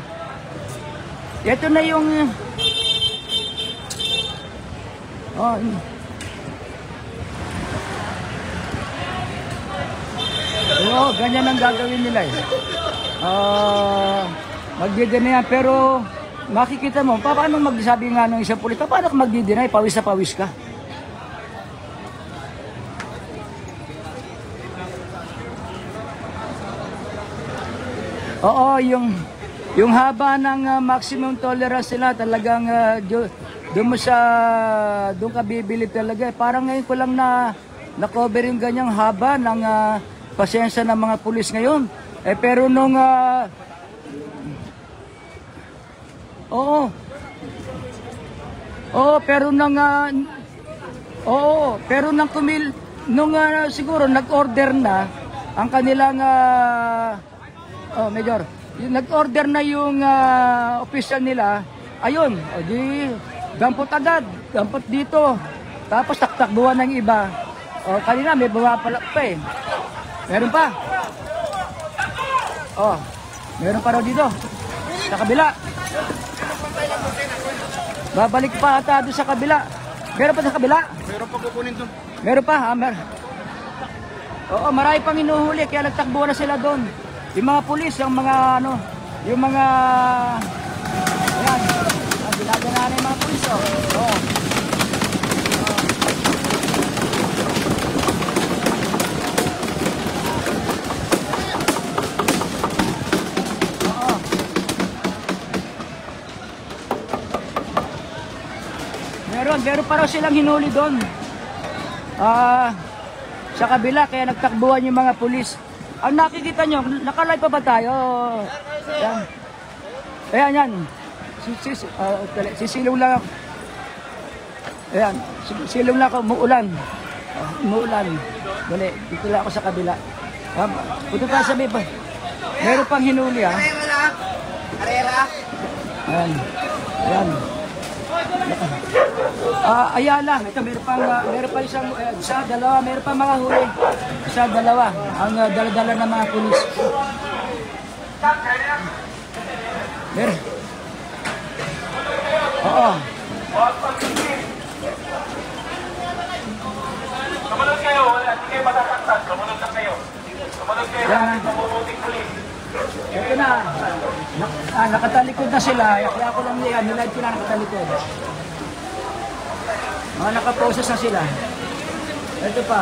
Ito na yung... Oo, ganyan ang gagawin nila eh. Magdi-deny yan, pero makikita mo, paano magsabi nga ng isang pulis, paano ka magdi-deny, pawis na pawis ka? Oo, yung haba ng maximum tolerance nila talagang doon ka bibili talaga. Parang ngayon ko lang na-cover yung ganyang haba ng pasensya ng mga pulis ngayon. Pero nung siguro nag-order na ang kanilang Major, nag-order na yung official nila. Ayun, di dampot agad, dampot dito. Tapos taktakbuhan ng iba. Kanina may bumapalak pa eh. Meron pa. Meron pa raw dito. Sa kabila. Babalik pa ata doon sa kabila. Meron pa sa kabila? Meron pa kukunin doon. Meron pa, marami pang inuhuli kaya nagtakbuhan na sila doon. Yung mga pulis, yung mga ayan, ginagana na yung mga pulis, Meron pa raw silang hinuli doon. sa kabila, kaya nagtakbuhan yung mga pulis. Ang nakikita nyo, nakalive pa ba tayo? Yan. Ayan, yan. Sisilong lang ako. Ayan, silong lang ako, umuulan. Umuulan. Dali, dito lang ako sa kabila. Punta tayo sa may pa. Meron pang hinuli, ha? Ayan. Ayan. Ayala, ito meron pa isang isa, dalawa, meron pa mga huli. Isa, dalawa, ang dala-dala ng mga pulis. Meron. Oo. Sumunod kayo, hindi kayo matasaktan. Sumunod na kayo. Sumunod kayo. Yan. Ito na. Nakatalikod na sila. Kaya ako lang nilive ko na nakatalikod. Mga nakaposes na sila. Ito pa.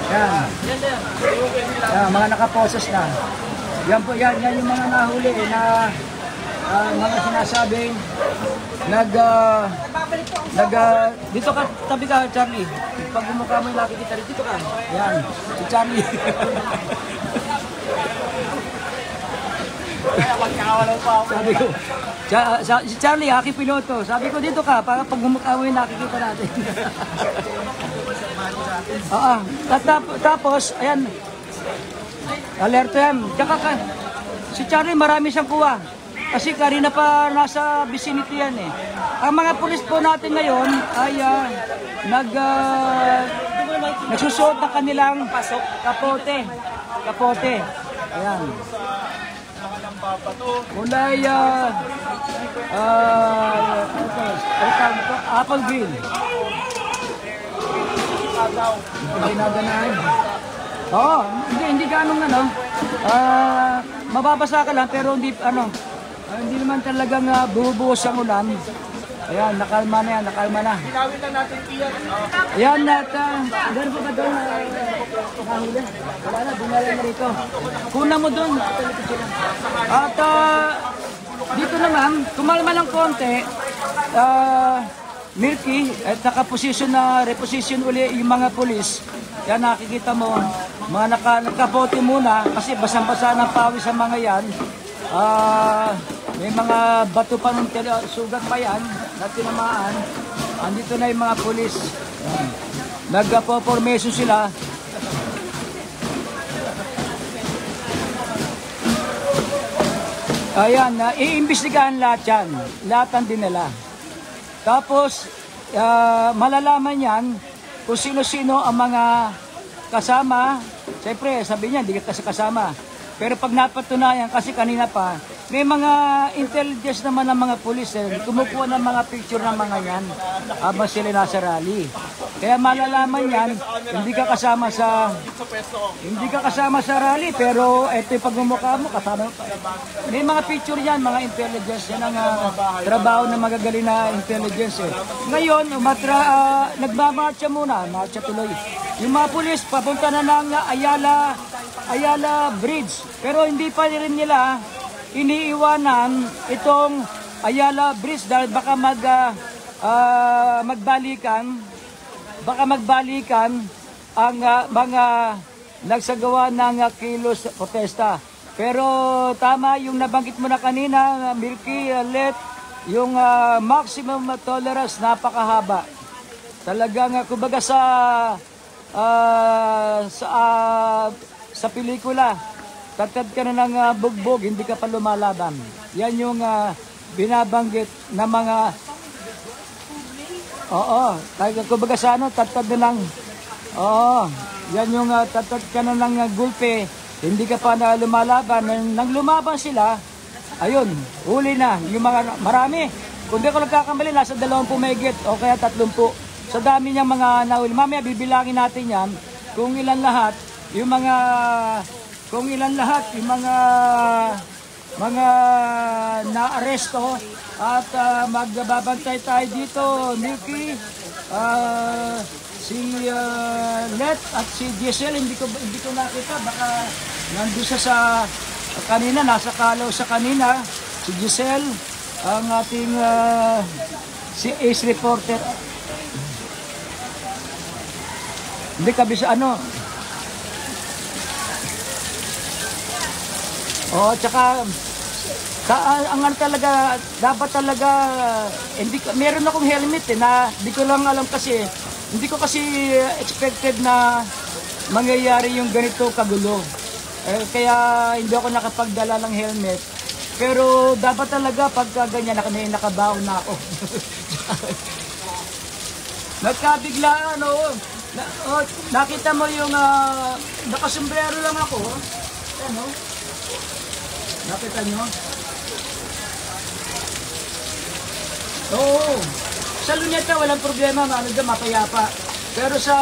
Yan. Yan, mga nakaposes na. Yan po, yan yung mga nahuli na mga sinasabing dito ka, tabi ka, Charlie. Pag bumukha mo yung laki kita, dito ka. Yan, si Charlie. Sabi ko, si Charlie, aking piloto. Sabi ko, dito ka, para pag bumukha mo yung nakikita natin. Tapos, ayan, alerto yan. Si Charlie, marami siyang kuha. Kasi kanina pa nasa vicinity yan eh. Ang mga pulis po natin ngayon ay nagsusuot ng kanilang kapote. Kapote. Ayan. Kulay apple green. Hindi naganahan. Oo, hindi ganong mababasa ka lang pero hindi hindi naman talagang bubuhos ang ulan. Ayan, nakalma na yan, nakalma na. Tinawin na natin iyan. Ayan, gano'n po ba doon? Nahuli? Wala na, bumala na rito. Kuna mo doon. At dito naman, kumalma ng konti, Milky, at nakaposisyon na, reposition uli yung mga pulis. Yan, nakikita mo, mga nakapote muna, kasi basang-basa ng pawis sa mga yan. May mga bato pa ng sugat pa yan na tinamaan. Andito na yung mga pulis. Nagpo-formation sila. Ayan, iimbestigahan lahat yan. Lahat ang dinala. Tapos, malalaman yan kung sino-sino ang mga kasama. Siyempre, sabi niya, hindi ka kasi kasama. Pero pag napatunayan, kasi kanina pa, may mga intelligence naman ng mga pulis. Kumukuha ng mga picture ng mga yan habang sila nasa rally. Kaya malalaman yan, hindi ka kasama sa rally, pero ito yung pagmumukha mo, kasama pa. May mga picture yan, mga intelligence. Yan ang trabaho ng magagaling na intelligence. Ngayon, nagmamarcha muna, marcha tuloy. Yung mga pulis, papunta na ng Ayala Bridge. Pero hindi pa rin nila iniiwanan itong Ayala Bridge dahil baka magbalikan ang mga nagsagawa ng kilos protesta. Pero tama yung nabanggit mo na kanina, Milky, yung maximum tolerance napakahaba. Talagang kumbaga sa pelikula, tatad ka na ng bugbog, hindi ka pa lumalaban. Yan yung binabanggit na mga kumbaga sa tatad na lang. Yan yung tatad ka na ng gulpe, hindi ka pa na lumalaban. Nang lumaban sila, ayun, huli na. Yung mga marami, kung di ko nagkakamali, nasa 20 megit o kaya 30. Sa dami niyang mga nahuli. Mamaya bibilangin natin yan kung ilan lahat yung mga naaresto at magbabantay tayo dito, Milky, si Let at si Giselle, hindi ko nakita, baka nandun sa kanina, nasa kalaw sa kanina, si Giselle, ang ating si Ace reporter. Hindi kabisa ano. Oh, tsaka ang ano talaga, dapat talaga, meron akong helmet na hindi ko lang alam kasi, hindi ko kasi expected na mangyayari yung ganito kagulo. Kaya hindi ako nakapagdala ng helmet. Pero dapat talaga pagka ganyan, nakabaon na ako. Nagkabiglaan, nakita mo yung nakasombrero lang ako. Ano? Nakita nyo? Oo. Sa Luneta walang problema, mapayapa. Pero sa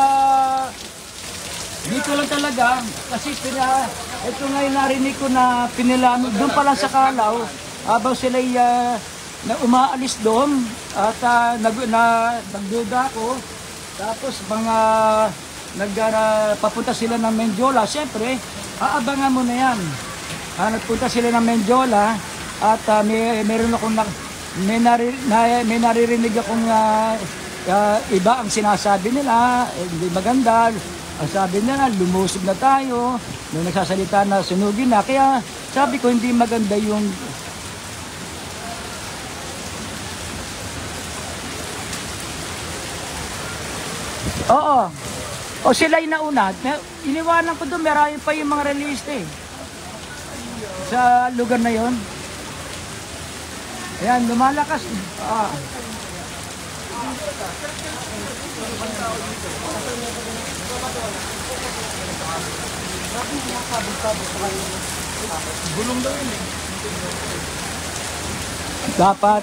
dito lang talaga, kasi ito ngayon narinig ko na pinilamig doon pa lang sa Kalaw, habang sila'y na umaalis doon at nagduda ako. Tapos papunta sila ng Mendiola. Siyempre, aabangan mo na yan. Nagpunta sila ng Mendiola at meron akong may naririnig akong iba ang sinasabi nila, hindi maganda. Ang sabi nila, lumusog na tayo. Nung nagsasalita na sunugin na. Kaya sabi ko, hindi maganda yung... Oo. O sila'y nauna. Iniwanan ko doon, marami pa yung mga realista eh. Sa lugar na yon. Ayan, lumalakas. Gulong daw yun eh. Dapat.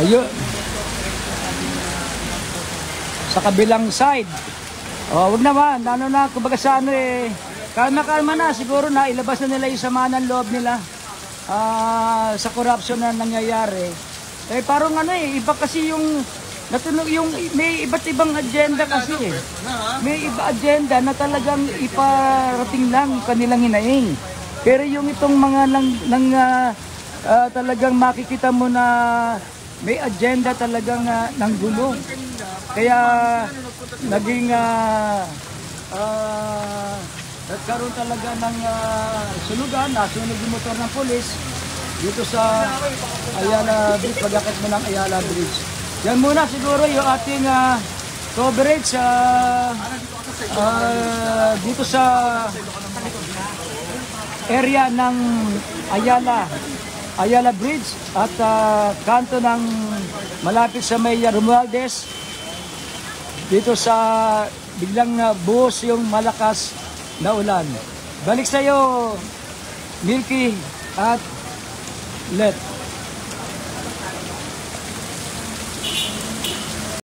Ayun. Sa kabilang side. Wag naman, kumbaga sa kalma-kalma na, siguro na ilabas na nila yung sama ng loob nila sa corruption na nangyayari. Parang iba kasi yung may iba't ibang agenda kasi eh. May iba agenda na talagang iparating lang kanilang hinaing. Pero yung itong mga talagang makikita mo na may agenda talagang ng gulo. Kaya naging nagkaroon talaga ng sunugan, nasunog yung motor ng polis dito sa Ayala Bridge, pagkakit mo ng Ayala Bridge. Yan muna siguro yung ating coverage dito sa area ng Ayala Bridge at kanto ng malapit sa may Romualdez. Dito sa biglang buhos yung malakas na ulan. Balik sa iyo, Milky at Let.